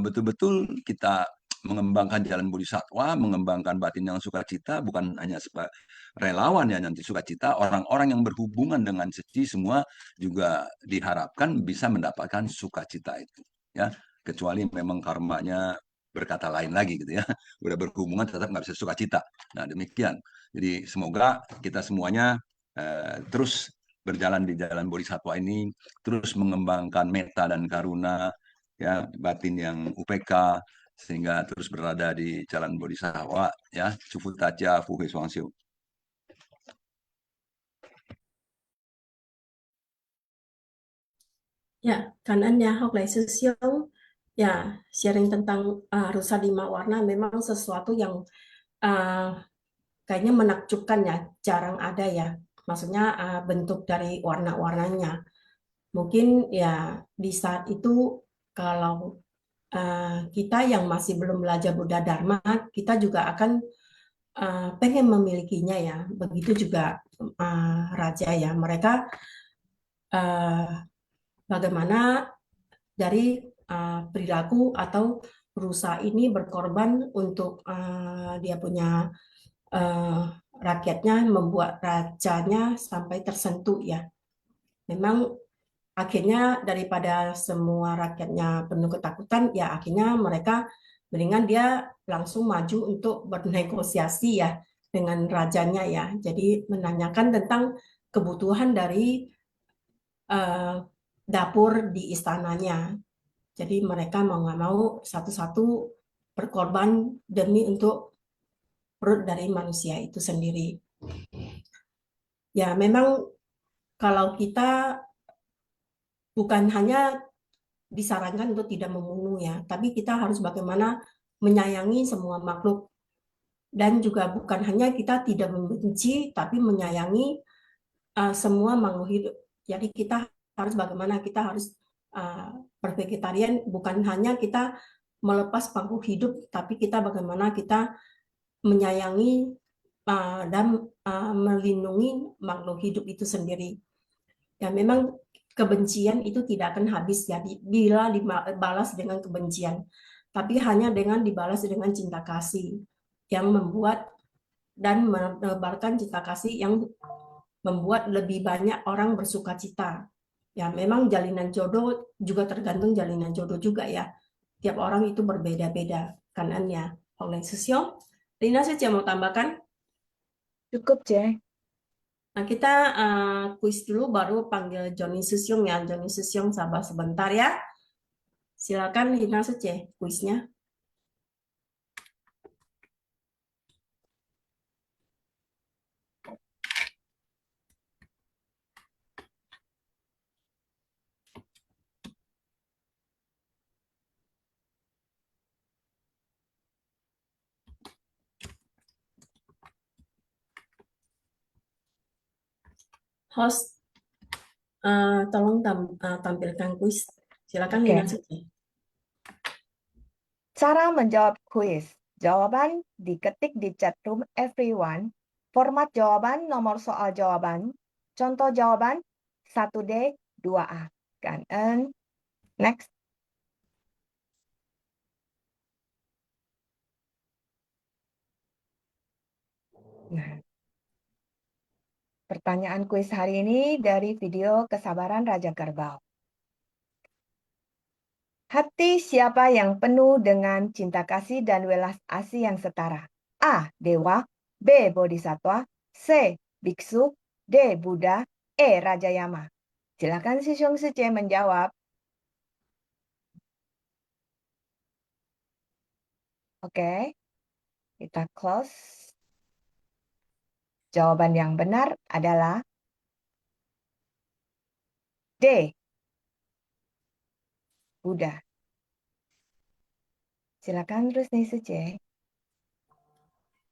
betul-betul kita mengembangkan jalan bodhisatwa, mengembangkan batin yang sukacita, bukan hanya relawan ya nanti sukacita, orang-orang yang berhubungan dengan Ceci semua juga diharapkan bisa mendapatkan sukacita itu ya, kecuali memang karmanya berkata lain lagi gitu ya, udah berhubungan tetap nggak bisa sukacita. Nah demikian. Jadi semoga kita semuanya terus berjalan di jalan bodhisatwa ini, terus mengembangkan metta dan karuna ya, batin yang UPK, sehingga terus berada di jalan bodhisattva ya. Sufutacha Fuhe Swangshu. Ya, kanan ya, Hok Lai Sisyong. Ya, sharing tentang rusa 5 warna memang sesuatu yang kayaknya menakjubkan ya, jarang ada ya. Maksudnya bentuk dari warna-warnanya. Mungkin ya di saat itu kalau kita yang masih belum belajar Buddha Dharma, kita juga akan pengen memilikinya ya. Begitu juga raja ya. Mereka bagaimana dari perilaku atau rusa ini berkorban untuk dia punya rakyatnya, membuat rajanya sampai tersentuh ya. Memang akhirnya daripada semua rakyatnya penuh ketakutan, ya akhirnya mereka mendingan dia langsung maju untuk bernegosiasi ya dengan rajanya ya. Jadi menanyakan tentang kebutuhan dari dapur di istananya. Jadi mereka mau nggak mau satu-satu berkorban demi untuk perut dari manusia itu sendiri. Ya memang kalau kita bukan hanya disarankan untuk tidak membunuh ya, tapi kita harus bagaimana menyayangi semua makhluk. Dan juga bukan hanya kita tidak membenci, tapi menyayangi semua makhluk hidup. Jadi kita harus bagaimana kita harus bervegetarian, bukan hanya kita melepas makhluk hidup, tapi kita bagaimana kita menyayangi dan melindungi makhluk hidup itu sendiri. Ya memang kebencian itu tidak akan habis ya bila dibalas dengan kebencian, tapi hanya dengan dibalas dengan cinta kasih yang membuat dan menebarkan cinta kasih yang membuat lebih banyak orang bersuka cita. Ya memang jalinan jodoh juga tergantung jalinan jodoh juga ya. Tiap orang itu berbeda-beda kanannya. Oleh Sisyong, Rina saja mau tambahkan? Cukup, Je. Nah, kita kuis dulu baru panggil Johnny Sisyong ya. Johnny Sisyong sabar sebentar ya. Silakan Rina saja kuisnya. Host, tolong tampilkan kuis. Silakan Lina saja. Cara menjawab kuis. Jawaban diketik di chat room everyone. Format jawaban, nomor soal jawaban. Contoh jawaban 1D, 2A. Kan? Next. Pertanyaan kuis hari ini dari video Kesabaran Raja Kerbau. Hati siapa yang penuh dengan cinta kasih dan welas asih yang setara? A. Dewa, B. Bodhisatwa, C. Biksu, D. Buddha, E. Raja Yama. Silakan si Xiong Si menjawab. Oke, kita close. Jawaban yang benar adalah D. Buddha. Silakan Rusni Suce.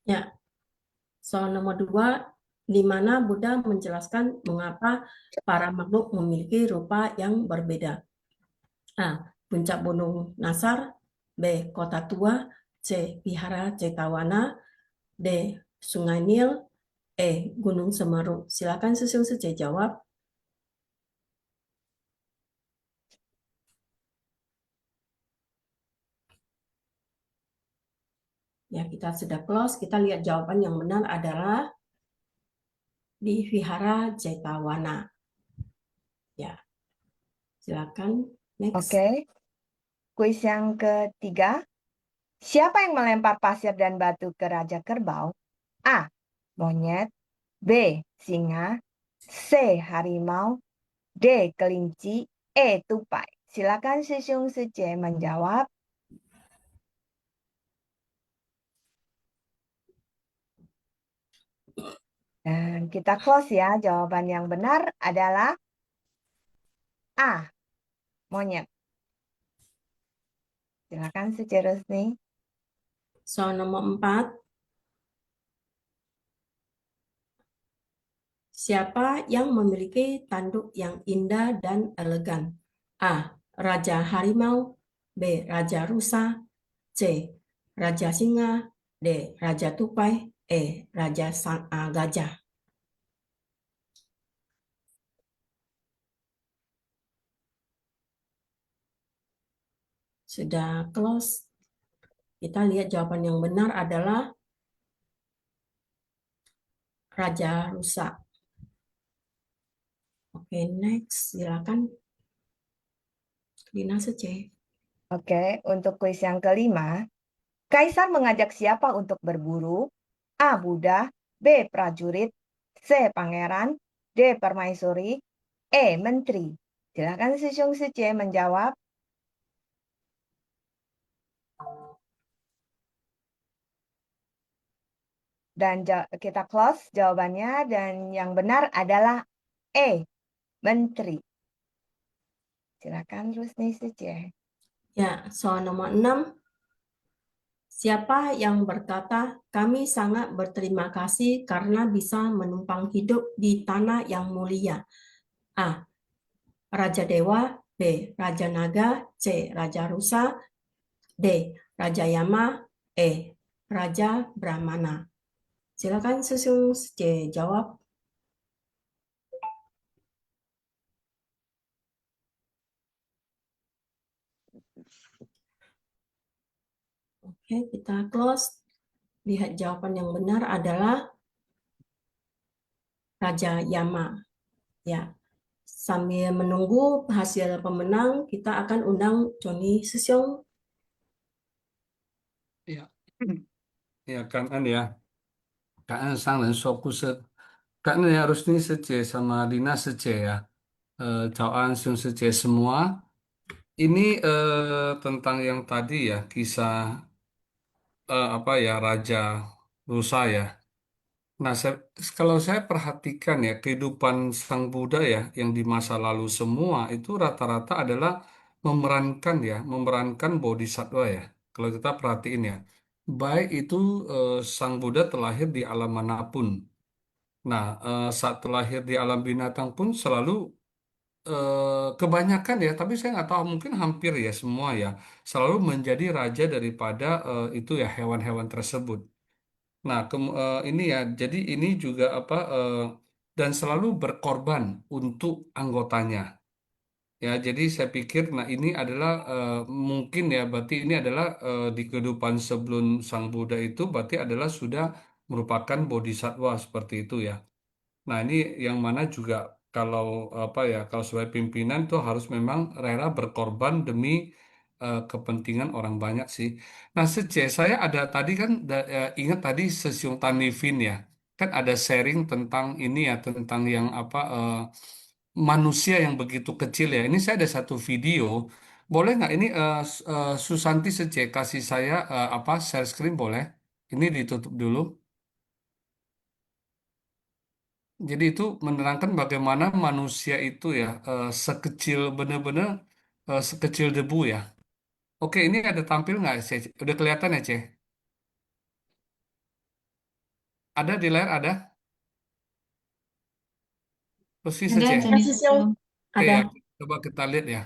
Ya, soal nomor 2, di mana Buddha menjelaskan mengapa para makhluk memiliki rupa yang berbeda. A. Puncak Gunung Nasar, B. Kota Tua, C. Vihara Cetawana, D. Sungai Nil, E. Gunung Semeru. Silakan Susul Suce jawab. Ya, kita sudah close. Kita lihat jawaban yang benar adalah di Vihara Cetawana. Ya, silakan next. Oke, kuis yang ketiga. Siapa yang melempar pasir dan batu ke Raja Kerbau? A. Monyet, B. Singa, C. Harimau, D. Kelinci, E. Tupai. Silakan si Xiong Si menjawab. Dan kita close ya. Jawaban yang benar adalah A. Monyet. Silakan Suci Rusni. Soal nomor 4. Siapa yang memiliki tanduk yang indah dan elegan? A. Raja Harimau, B. Raja Rusa, C. Raja Singa, D. Raja Tupai, E. Raja Gajah. Sudah close. Kita lihat jawaban yang benar adalah Raja Rusa. Oke, next. Silakan. Lina Suce. Oke, untuk kuis yang kelima. Kaisar mengajak siapa untuk berburu? A. Buddha, B. Prajurit, C. Pangeran, D. Permaisuri, E. Menteri. Silakan si Xiong Si menjawab. Dan kita close jawabannya, dan yang benar adalah E. Menteri. Silakan Rusni Suci. Ya, soal nomor 6. Siapa yang berkata, kami sangat berterima kasih karena bisa menumpang hidup di tanah yang mulia? A. Raja Dewa, B. Raja Naga, C. Raja Rusa, D. Raja Yama, E. Raja Brahmana. Silakan susun C jawab. Oke, kita close. Lihat jawaban yang benar adalah Raja Yama. Ya. Sambil menunggu hasil pemenang, kita akan undang Joni Sesyong. Ya, ya Kan ya. Kan sang人说故事，感恩ya Rusni Sece sama Lina Sece ya. Cauan Sung Sece semua. Ini tentang yang tadi ya, kisah apa ya Raja Rusa ya. Nah, kalau saya perhatikan ya kehidupan Sang Buddha ya yang di masa lalu semua itu rata-rata adalah memerankan bodhisattva ya. Kalau kita perhatiin ya, baik itu Sang Buddha terlahir di alam manapun. Nah, saat terlahir di alam binatang pun selalu kebanyakan ya, tapi saya nggak tahu mungkin hampir ya semua ya selalu menjadi raja daripada itu ya hewan-hewan tersebut. Nah, ini ya, jadi ini juga apa dan selalu berkorban untuk anggotanya. Ya, jadi saya pikir, nah ini adalah mungkin ya, berarti ini adalah di kehidupan sebelum Sang Buddha itu berarti adalah sudah merupakan bodhisattva seperti itu ya. Nah, ini yang mana juga kalau apa ya, kalau sebagai pimpinan tuh harus memang rela berkorban demi kepentingan orang banyak sih. Nah, saya ada tadi kan ingat tadi Sesiung Tanifin ya. Kan ada sharing tentang ini ya, tentang yang apa manusia yang begitu kecil ya. Ini saya ada satu video. Boleh nggak ini Susanti kasih saya apa share screen boleh? Ini ditutup dulu. Jadi itu menerangkan bagaimana manusia itu ya sekecil benar-benar sekecil debu ya. Oke, ini ada tampil nggak, Ceh? Udah kelihatan ya, Ceh? Ada di layar ada? Persis Ada, Ceh. Oke ada. ya, coba kita lihat ya.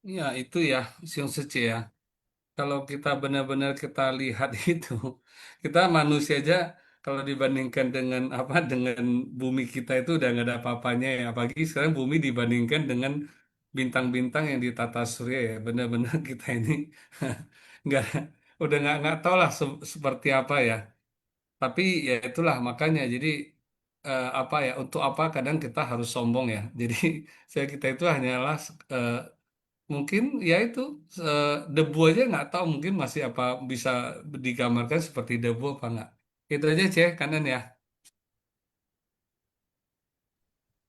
Ya itu ya, Siung Sece ya. Kalau kita benar-benar kita lihat itu, kita manusia aja kalau dibandingkan dengan apa dengan bumi kita itu udah nggak ada apa-apanya ya. Apalagi sekarang bumi dibandingkan dengan bintang-bintang yang di tata surya ya. Benar-benar kita ini nggak udah nggak tahu lah seperti apa ya. Tapi ya itulah makanya jadi apa ya untuk apa kadang kita harus sombong ya. Jadi saya kita itu hanyalah eh, mungkin ya itu debu aja nggak tahu mungkin masih apa bisa digambarkan seperti debu apa nggak. Itu aja Ceh kanan ya.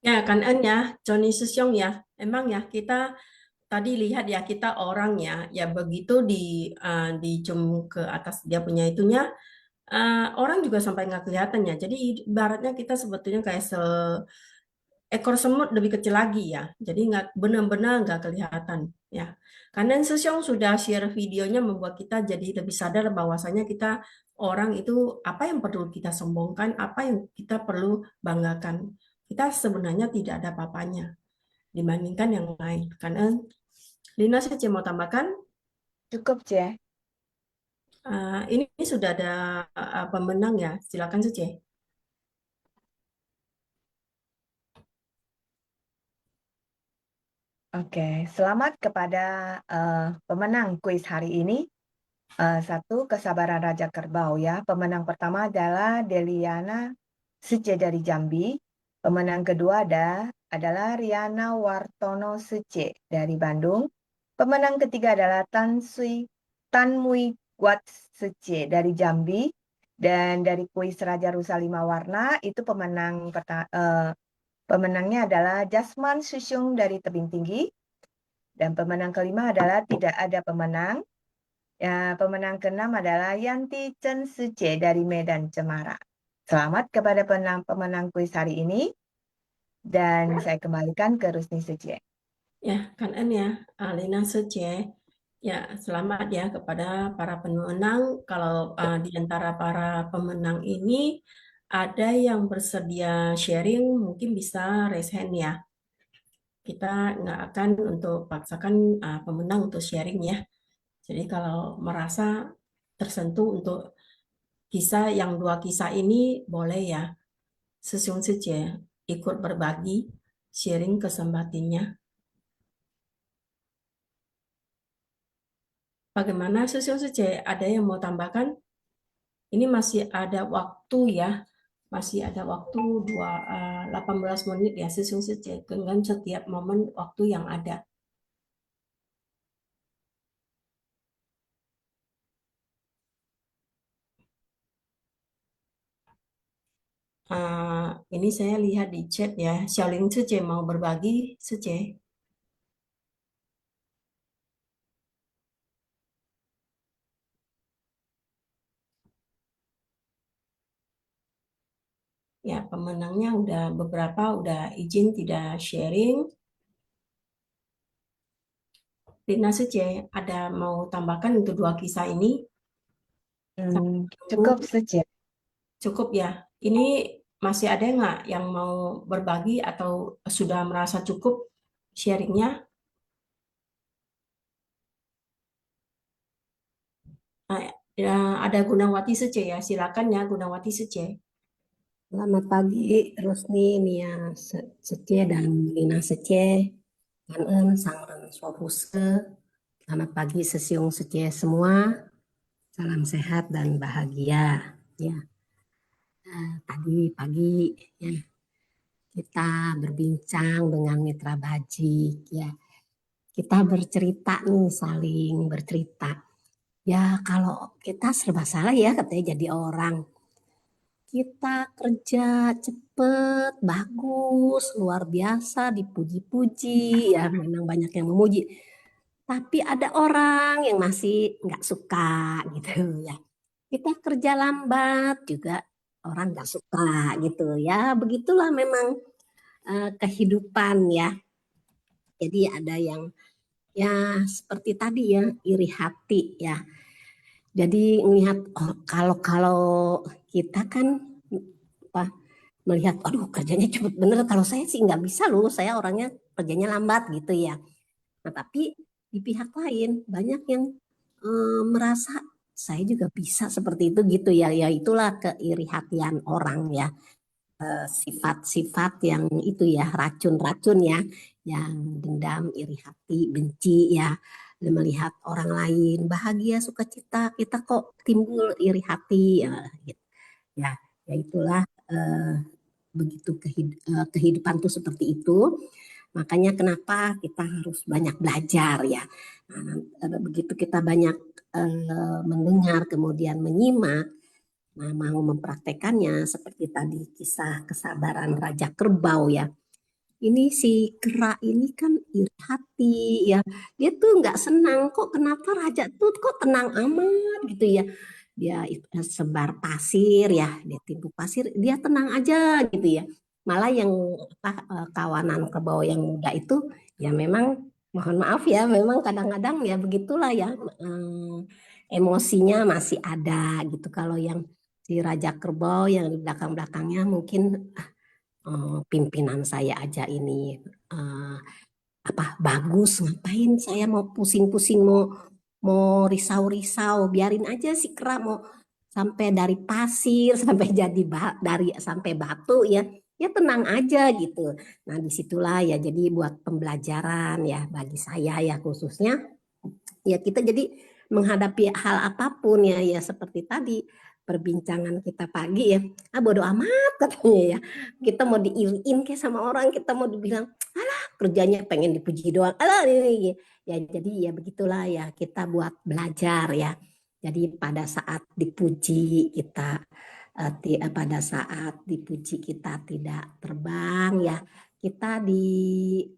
Ya, kan En ya, Johnny Sesiong ya. Emang ya kita tadi lihat ya kita orang ya begitu di zoom ke atas dia punya itunya, orang juga sampai nggak kelihatan ya. Jadi ibaratnya kita sebetulnya kayak ekor semut lebih kecil lagi ya. Jadi nggak benar-benar nggak kelihatan ya. Karena Sesiong sudah share videonya membuat kita jadi lebih sadar bahwasanya kita orang itu apa yang perlu kita sombongkan, apa yang kita perlu banggakan. Kita sebenarnya tidak ada apa-apanya dibandingkan yang lain. Karena Lina saja mau tambahkan, Cukup, Ceh. ini sudah ada pemenang ya. Silakan saja. Oke, selamat kepada pemenang kuis hari ini. Satu, Kesabaran Raja Kerbau ya. Pemenang pertama adalah Deliana Sece dari Jambi. Pemenang kedua adalah Riana Wartono Sece dari Bandung. Pemenang ketiga adalah Tan Mui Guat Sece dari Jambi. Dan dari kuis Raja Rusa 5 Warna itu pemenangnya adalah Jasman Susyung dari Tebing Tinggi. Dan pemenang kelima adalah tidak ada pemenang. Ya, pemenang keenam adalah Yanti Chen Suce dari Medan Cemara. Selamat kepada pemenang kuis hari ini. Dan saya kembalikan ke Rusni Suce. Ya, kan En ya, Lina saja. Ya, selamat ya kepada para pemenang. Kalau di antara para pemenang ini ada yang bersedia sharing, mungkin bisa raise hand ya. Kita nggak akan untuk paksakan pemenang untuk sharing ya. Jadi kalau merasa tersentuh untuk dua kisah ini boleh ya, Sesiung saja ikut berbagi, sharing kesempatinya. Bagaimana Sesiung saja? Ada yang mau tambahkan? Ini masih ada waktu ya, masih ada waktu 18 menit ya, Sesiung saja dengan setiap momen waktu yang ada. Ini saya lihat di chat ya, Xiaoling Sece mau berbagi, Sece. Ya, pemenangnya udah beberapa udah izin tidak sharing. Rina Sece, ada mau tambahkan untuk dua kisah ini? Cukup Suce. Cukup ya. Ini masih ada nggak yang mau berbagi atau sudah merasa cukup sharingnya? Ya, ada Gunawati Sece ya, silakan ya Gunawati Sece. Selamat pagi, Rusni, Nia Sece, dan Lina Sece, Kanen, Sangren Swapuse. Selamat pagi, Sesiung Sece semua. Salam sehat dan bahagia. Ya, tadi pagi ya kita berbincang dengan Mitra Bajik. Ya, kita bercerita nih, saling bercerita. Ya, kalau kita serba salah ya katanya jadi orang. Kita kerja cepet, bagus, luar biasa, dipuji-puji, ya memang banyak yang memuji. Tapi ada orang yang masih nggak suka gitu ya. Kita kerja lambat juga orang nggak suka gitu ya. Begitulah memang kehidupan ya. Jadi ada yang ya seperti tadi ya iri hati ya. Jadi melihat kalau kita kan melihat, aduh kerjanya cepet bener. Kalau saya sih nggak bisa loh, saya orangnya kerjanya lambat gitu ya. Nah tapi di pihak lain banyak yang merasa saya juga bisa seperti itu gitu ya. Ya itulah keirihatian orang ya. Sifat-sifat yang itu ya, racun-racun ya, yang dendam, iri hati, benci ya, melihat orang lain bahagia, sukacita, kita kok timbul iri hati ya, gitu. Ya itulah begitu kehidupan tuh seperti itu. Makanya kenapa kita harus banyak belajar ya. Nah, begitu kita banyak mendengar kemudian menyimak, nah, mau mempraktekannya seperti tadi kisah kesabaran Raja Kerbau ya. Ini si kera ini kan iri hati ya. Dia tuh nggak senang kok kenapa raja tuh kok tenang amat gitu ya. Dia sebar pasir ya, dia timbuk pasir, dia tenang aja gitu ya. Malah yang kawanan kerbau yang muda itu ya memang mohon maaf ya, memang kadang-kadang ya begitulah ya, emosinya masih ada gitu. Kalau yang si Raja Kerbau yang di belakang-belakangnya mungkin pimpinan saya aja ini bagus, ngapain saya mau pusing-pusing, mau risau-risau, biarin aja si kera mau sampai dari pasir sampai jadi sampai batu ya tenang aja gitu. Nah disitulah ya jadi buat pembelajaran ya bagi saya ya khususnya ya kita jadi menghadapi hal apapun ya seperti tadi perbincangan kita pagi ya, bodo amat katanya ya, kita mau diiriin kayak sama orang, kita mau dibilang alah kerjanya pengen dipuji doang, alah ini ya, jadi ya begitulah ya kita buat belajar ya. Jadi pada saat dipuji kita pada saat dipuji kita tidak terbang ya, kita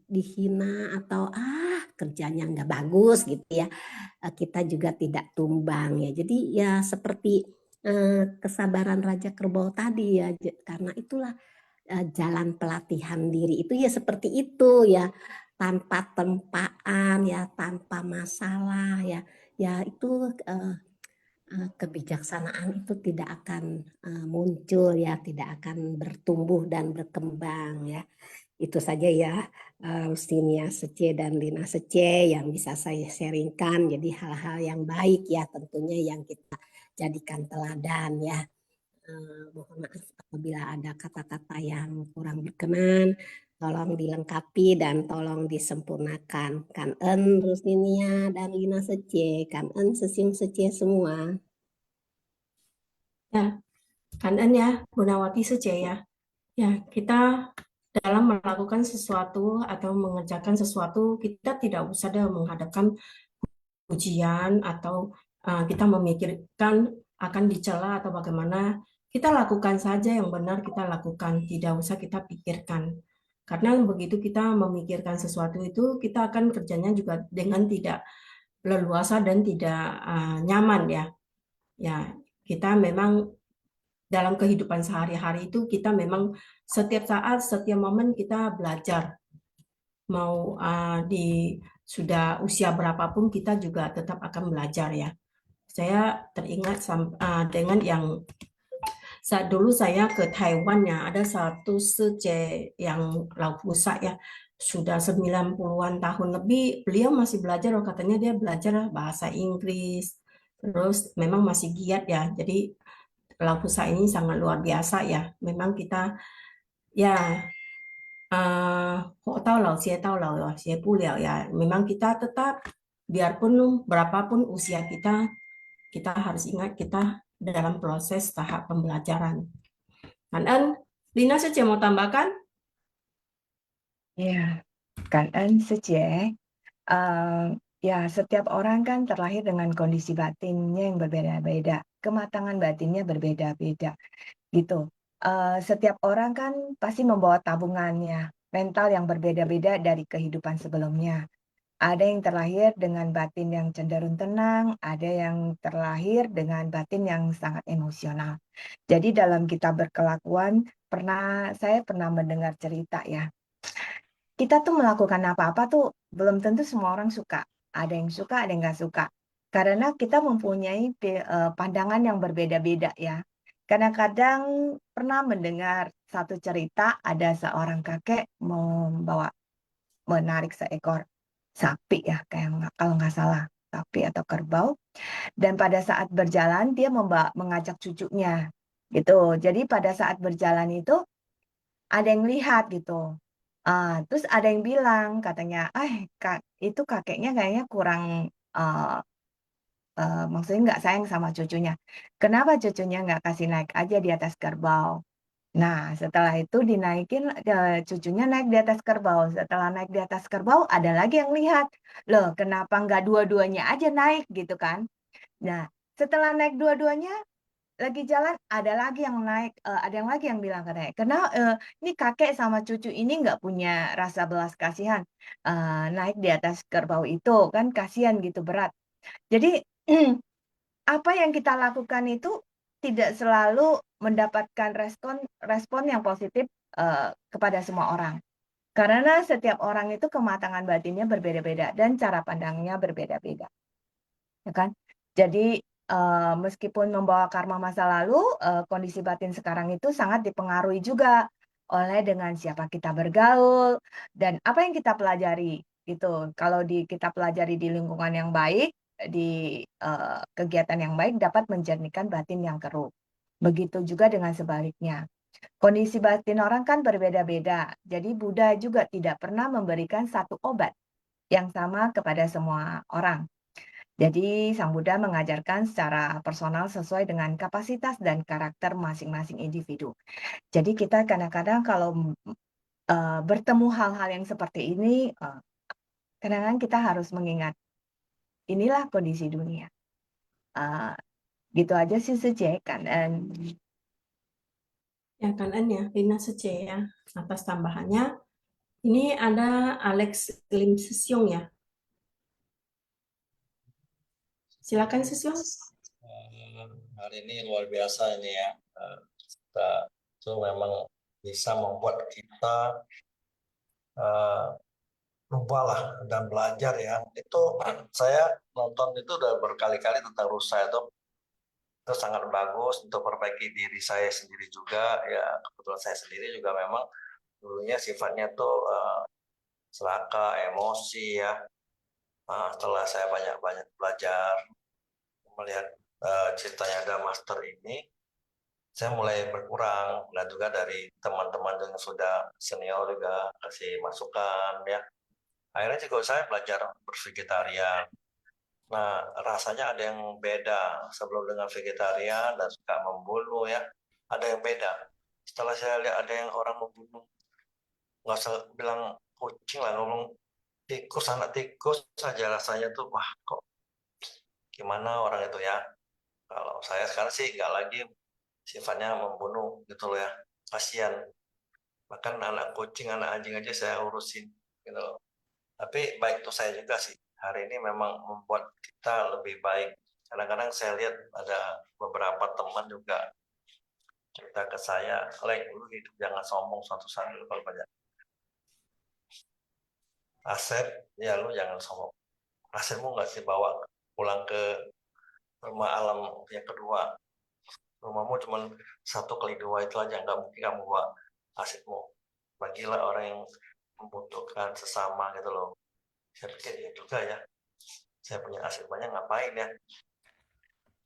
dihina atau kerjanya nggak bagus gitu ya, kita juga tidak tumbang ya. Jadi ya seperti kesabaran Raja Kerbau tadi ya, karena itulah jalan pelatihan diri itu ya seperti itu ya, tanpa tempaan ya, tanpa masalah ya itu kebijaksanaan itu tidak akan muncul ya, tidak akan bertumbuh dan berkembang ya. Itu saja ya Rustinia Sece dan Lina Sece yang bisa saya sharingkan. Jadi hal-hal yang baik ya tentunya yang kita jadikan teladan ya. Mohon maaf apabila ada kata-kata yang kurang berkenan, tolong dilengkapi dan tolong disempurnakan. Kan-en Rustinia dan Lina Sece, kan-en Sesiung Sece semua. Ya, kan-en ya, Gunawati Sece ya. Ya, kita dalam melakukan sesuatu atau mengerjakan sesuatu, kita tidak usah menghadapkan ujian atau kita memikirkan akan dicela atau bagaimana. Kita lakukan saja yang benar, kita lakukan, tidak usah kita pikirkan. Karena begitu kita memikirkan sesuatu itu, kita akan kerjanya juga dengan tidak leluasa dan tidak nyaman ya. Ya, kita memang dalam kehidupan sehari-hari itu kita memang setiap saat, setiap momen kita belajar. Mau sudah usia berapapun kita juga tetap akan belajar ya. Saya teringat dengan yang saat dulu saya ke Taiwan ya, ada satu Sece yang laut busa ya, sudah 90-an tahun lebih, beliau masih belajar, katanya dia belajar bahasa Inggris, terus memang masih giat ya, jadi laut busa ini sangat luar biasa ya, memang kita ya ya, memang kita tetap biarpun berapapun usia kita harus ingat kita dalam proses tahap pembelajaran. Kan-en, Lina Sece mau tambahkan? Ya, kan-en Sece, ya setiap orang kan terlahir dengan kondisi batinnya yang berbeda-beda, kematangan batinnya berbeda-beda, gitu. Setiap orang kan pasti membawa tabungannya, mental yang berbeda-beda dari kehidupan sebelumnya. Ada yang terlahir dengan batin yang cenderung tenang, ada yang terlahir dengan batin yang sangat emosional. Jadi dalam kitab berkelakuan, saya pernah mendengar cerita ya. Kita tuh melakukan apa-apa tuh belum tentu semua orang suka. Ada yang suka, ada yang nggak suka. Karena kita mempunyai pandangan yang berbeda-beda ya. Kadang-kadang pernah mendengar satu cerita ada seorang kakek menarik seekor sapi ya, kalau nggak salah, sapi atau kerbau. Dan pada saat berjalan dia mengajak cucunya gitu. Jadi pada saat berjalan itu ada yang lihat gitu. Terus ada yang bilang katanya, itu kakeknya kayaknya kurang maksudnya nggak sayang sama cucunya. Kenapa cucunya nggak kasih naik aja di atas kerbau? Nah, setelah itu dinaikin, cucunya naik di atas kerbau. Setelah naik di atas kerbau, ada lagi yang lihat. Loh, kenapa nggak dua-duanya aja naik gitu kan? Nah, setelah naik dua-duanya, lagi jalan, ada lagi yang naik, ada yang lagi yang bilang katanya, ini kakek sama cucu ini nggak punya rasa belas kasihan, naik di atas kerbau itu, kan kasihan gitu, berat. Jadi, apa yang kita lakukan itu tidak selalu mendapatkan respon yang positif kepada semua orang. Karena setiap orang itu kematangan batinnya berbeda-beda dan cara pandangnya berbeda-beda. Ya kan? Jadi meskipun membawa karma masa lalu, kondisi batin sekarang itu sangat dipengaruhi juga oleh dengan siapa kita bergaul dan apa yang kita pelajari gitu. Kalau kita pelajari di lingkungan yang baik, di kegiatan yang baik dapat menjernihkan batin yang keruh. Begitu juga dengan sebaliknya. Kondisi batin orang kan berbeda-beda. Jadi Buddha juga tidak pernah memberikan satu obat yang sama kepada semua orang. Jadi Sang Buddha mengajarkan secara personal sesuai dengan kapasitas dan karakter masing-masing individu. Jadi kita kadang-kadang kalau bertemu hal-hal yang seperti ini, kadang-kadang kita harus mengingat inilah kondisi dunia. Gitu aja sih kan. Ya, Kanan ya, Lina Sece ya, atas tambahannya. Ini ada Alex Lim Sesyong ya. Silakan Sesyong. Hari ini luar biasa ini ya. Kita itu memang bisa membuat kita lupa lah dan belajar ya. Itu saya nonton itu udah berkali-kali tentang rusa itu sangat bagus untuk perbaiki diri saya sendiri juga ya. Kebetulan saya sendiri juga memang dulunya sifatnya tuh celaka, emosi ya. Setelah saya banyak-banyak belajar melihat ceritanya ada master ini, saya mulai berkurang dan juga dari teman-teman yang sudah senior juga kasih masukan ya. Akhirnya juga saya belajar bervegetarian. Nah, rasanya ada yang beda sebelum dengan vegetarian dan suka membunuh ya. Ada yang beda. Setelah saya lihat ada yang orang membunuh, nggak usah bilang kucing lah, ngomong tikus, anak tikus saja rasanya tuh, wah kok gimana orang itu ya. Kalau saya sekarang sih nggak lagi sifatnya membunuh gitu loh ya, kasihan. Bahkan anak kucing, anak anjing aja saya urusin gitu loh. Tapi baik itu saya juga sih. Hari ini memang membuat kita lebih baik. Kadang-kadang saya lihat ada beberapa teman juga cerita ke saya, lu hidup jangan sombong suatu saat dulu kalau banyak aset, ya lu jangan sombong. Asetmu nggak sih bawa pulang ke rumah alam yang kedua. Rumahmu cuma 1x2 itu aja, nggak mungkin kamu bawa asetmu. Bagilah orang yang membutuhkan sesama gitu loh. Saya pikir ya juga ya, saya punya aset banyak ngapain ya.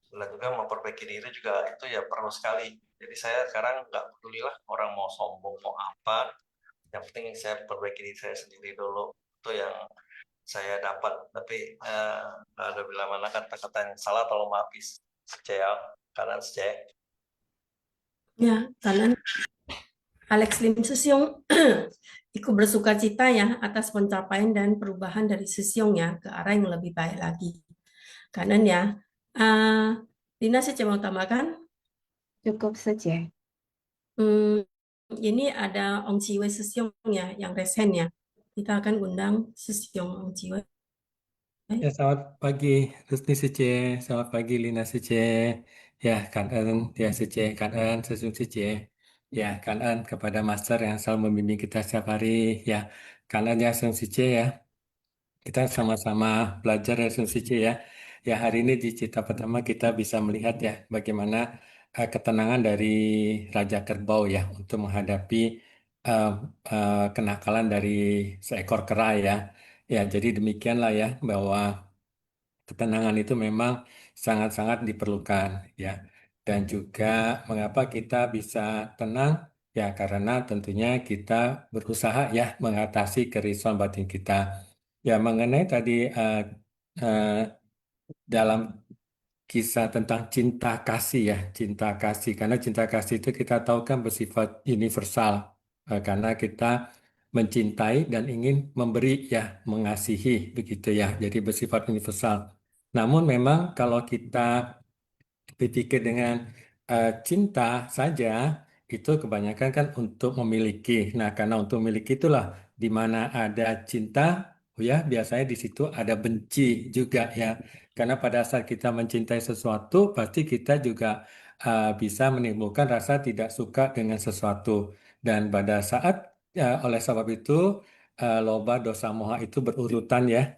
Dan juga memperbaiki diri juga itu ya perlu sekali. Jadi saya sekarang nggak peduli lah orang mau sombong mau apa, yang penting saya perbaiki diri saya sendiri dulu. Itu yang saya dapat. Tapi nggak ada bila mana kata-kata yang salah, tolong maafi saya karena saya Ya, Kanan Alex Lim Sesyong ikut bersuka cita ya atas pencapaian dan perubahan dari Sesyong ya ke arah yang lebih baik lagi. Kanan ya. Lina saya mau tambahkan. Cukup saja. Ini ada Ong Chiwe Sesyong ya yang resen ya. Kita akan undang Sesyong Ong Chiwe. Ya, selamat pagi Rusni Sece, selamat pagi Lina Sece, ya Kanan, ya Sece, Kanan, Sesung Sece, ya Kanan kepada Master yang selalu membimbing kita setiap hari, ya Kanan ya Sesung Sece ya, kita sama-sama belajar ya Sesung Sece ya. Ya hari ini di cerita pertama kita bisa melihat ya bagaimana ketenangan dari Raja Kerbau ya untuk menghadapi kenakalan dari seekor kera ya. Ya, jadi demikianlah ya bahwa ketenangan itu memang sangat-sangat diperlukan ya. Dan juga mengapa kita bisa tenang? Ya, karena tentunya kita berusaha ya mengatasi kerisauan batin kita. Ya, mengenai tadi eh, dalam kisah tentang cinta kasih ya, cinta kasih. Karena cinta kasih itu kita tahu kan bersifat universal. Karena kita mencintai dan ingin memberi ya, mengasihi begitu ya. Jadi bersifat universal. Namun memang kalau kita berpikir dengan cinta saja itu kebanyakan kan untuk memiliki. Nah, karena untuk memiliki itulah di mana ada cinta, oh ya biasanya di situ ada benci juga ya. Karena pada saat kita mencintai sesuatu, pasti kita juga bisa menimbulkan rasa tidak suka dengan sesuatu. Dan pada saat oleh sebab itu loba dosa moha itu berurutan ya.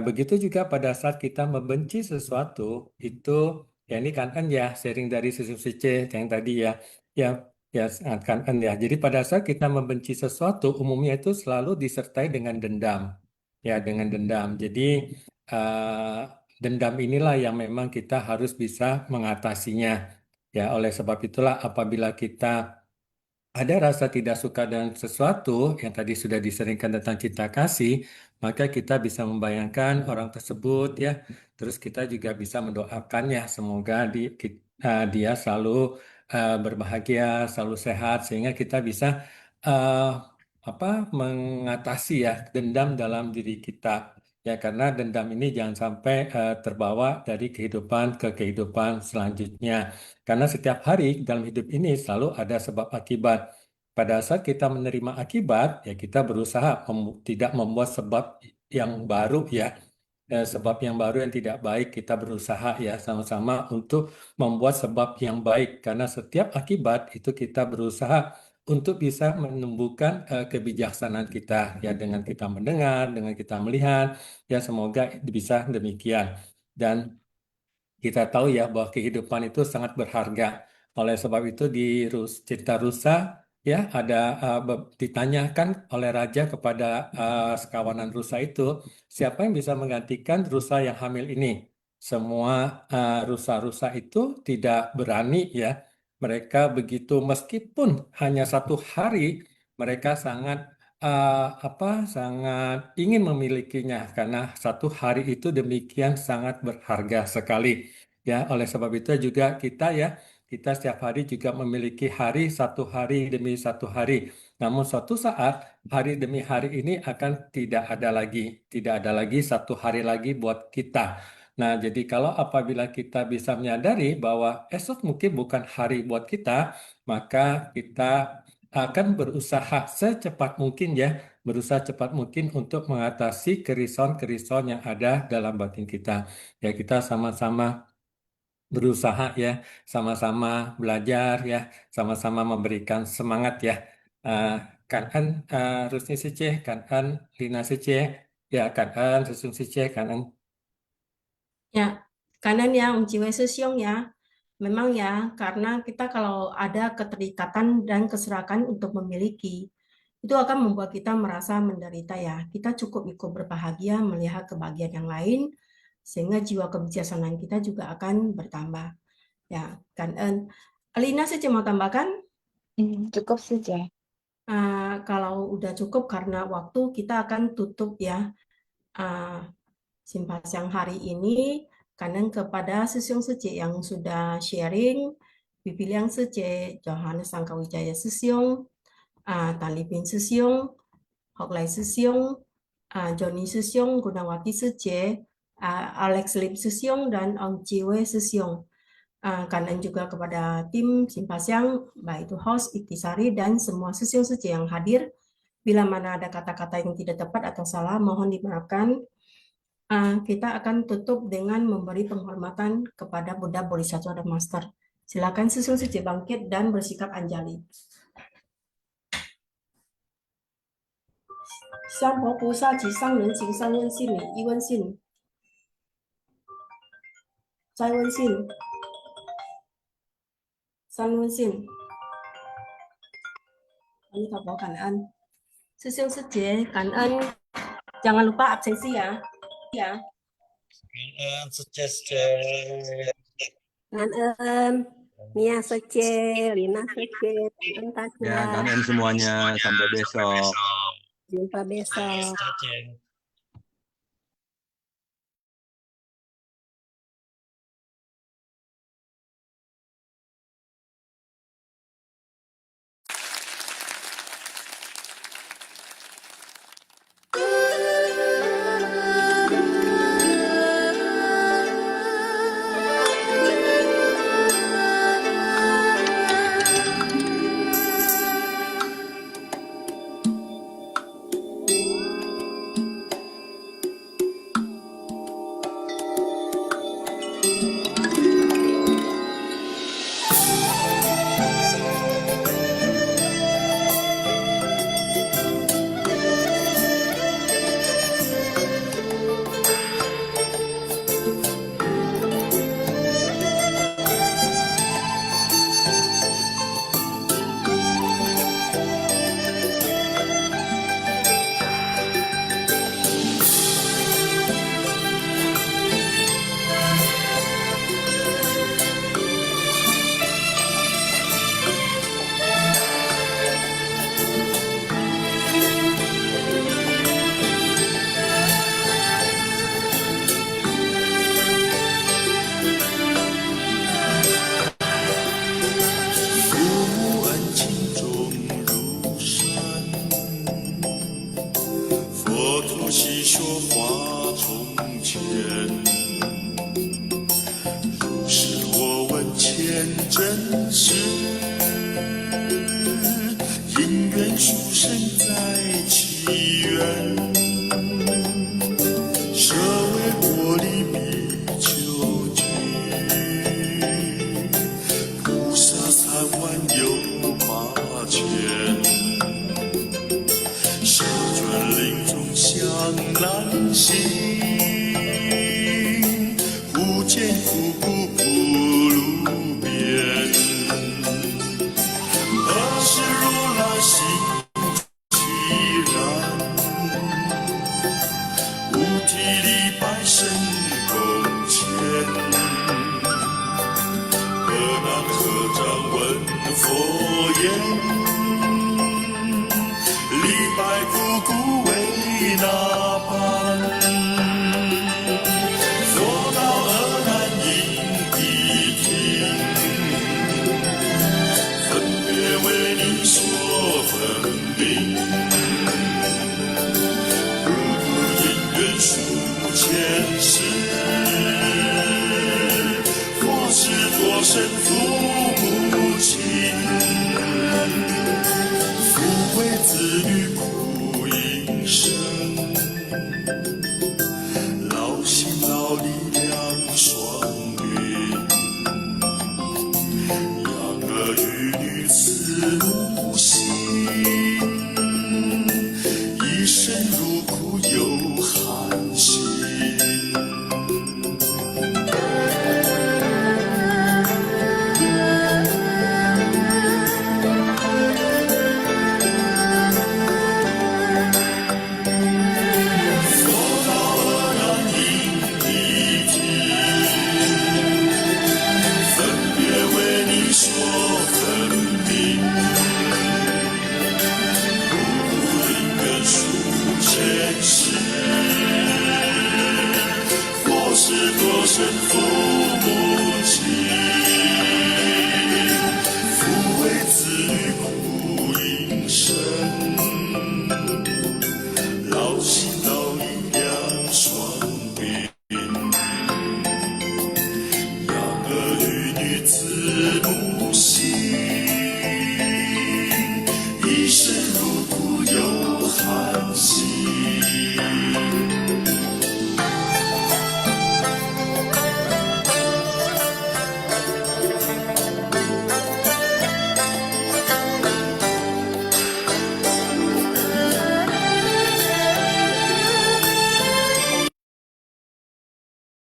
Begitu juga pada saat kita membenci sesuatu itu. Ya ini kan ya sharing dari sisi C yang tadi ya, ya ya kan ya. Jadi pada saat kita membenci sesuatu, umumnya itu selalu disertai dengan dendam, ya dengan dendam. Jadi eh, dendam inilah yang memang kita harus bisa mengatasinya. Ya oleh sebab itulah apabila kita ada rasa tidak suka dengan sesuatu yang tadi sudah diseringkan tentang cinta kasih, maka kita bisa membayangkan orang tersebut ya. Terus kita juga bisa mendoakannya semoga dia selalu berbahagia, selalu sehat sehingga kita bisa eh, apa mengatasi ya dendam dalam diri kita. Ya karena dendam ini jangan sampai terbawa dari kehidupan ke kehidupan selanjutnya. Karena setiap hari dalam hidup ini selalu ada sebab akibat. Pada saat kita menerima akibat, ya kita berusaha tidak membuat sebab yang baru ya. Sebab yang baru yang tidak baik kita berusaha ya sama-sama untuk membuat sebab yang baik. Karena setiap akibat itu kita berusaha untuk bisa menumbuhkan kebijaksanaan kita ya dengan kita mendengar, dengan kita melihat, ya semoga bisa demikian. Dan kita tahu ya bahwa kehidupan itu sangat berharga. Oleh sebab itu di cerita Rusa ya ada ditanyakan oleh raja kepada sekawanan rusa itu, siapa yang bisa menggantikan rusa yang hamil ini? Semua rusa-rusa itu tidak berani ya. Mereka begitu meskipun hanya 1 hari mereka sangat sangat ingin memilikinya karena 1 hari itu demikian sangat berharga sekali. Ya, oleh sebab itu juga kita setiap hari juga memiliki hari 1 hari demi 1 hari. Namun suatu saat hari demi hari ini akan tidak ada lagi 1 hari lagi buat kita. Nah, jadi kalau apabila kita bisa menyadari bahwa esok mungkin bukan hari buat kita, maka kita akan berusaha secepat mungkin ya, berusaha cepat mungkin untuk mengatasi kerisauan-kerisauan yang ada dalam batin kita. Ya, kita sama-sama berusaha ya, sama-sama belajar ya, sama-sama memberikan semangat ya. Uh, kan an Rusni Sece, kan an Lina Sece, ya kan an Susung Sece, kan an. Ya, kanan ya, Unciwe Sesyong ya. Memang ya, karena kita kalau ada keterikatan dan keserakan untuk memiliki, itu akan membuat kita merasa menderita ya. Kita cukup ikut berbahagia melihat kebahagiaan yang lain, sehingga jiwa kebijaksanaan kita juga akan bertambah. Ya, kan. Alina saya mau tambahkan? Cukup saja. Kalau udah cukup karena waktu kita akan tutup ya simpasiang hari ini. Kanan kepada Sesyong Sece yang sudah sharing, Pipiliang Sece, Johannes Sangkawijaya Sesyong, Talipin Sesyong, Hoklai Sesyong, Johnny Sesyong, Gunawati Sece, Alex Lim Sesyong, dan Ong Jiwe Sesyong. Kanan juga kepada tim Simpasiang, baik itu host, Iktisari, dan semua Sesyong Sece yang hadir. Bila mana ada kata-kata yang tidak tepat atau salah, mohon dimaafkan. Kita akan tutup dengan memberi penghormatan kepada Buddha Bodhisattva dan Master. Silakan Sesyong Sece bangkit dan bersikap anjali. Sang Ho Pusa Ji Sang Ren Xing Sang Wen Xin Li Yi Wen Xin Zai Wen Xin San Wen Xin. Anh thật có cảm ơn. Sư Sương Sư Chế cảm ơn Jangan lupa absensi ya. Ya. Cảm ơn Mia Soce, Lina Soce, cảm ơn Tasya. Ya, kangen semuanya. Sampai besok. Jumpa besok.老心老力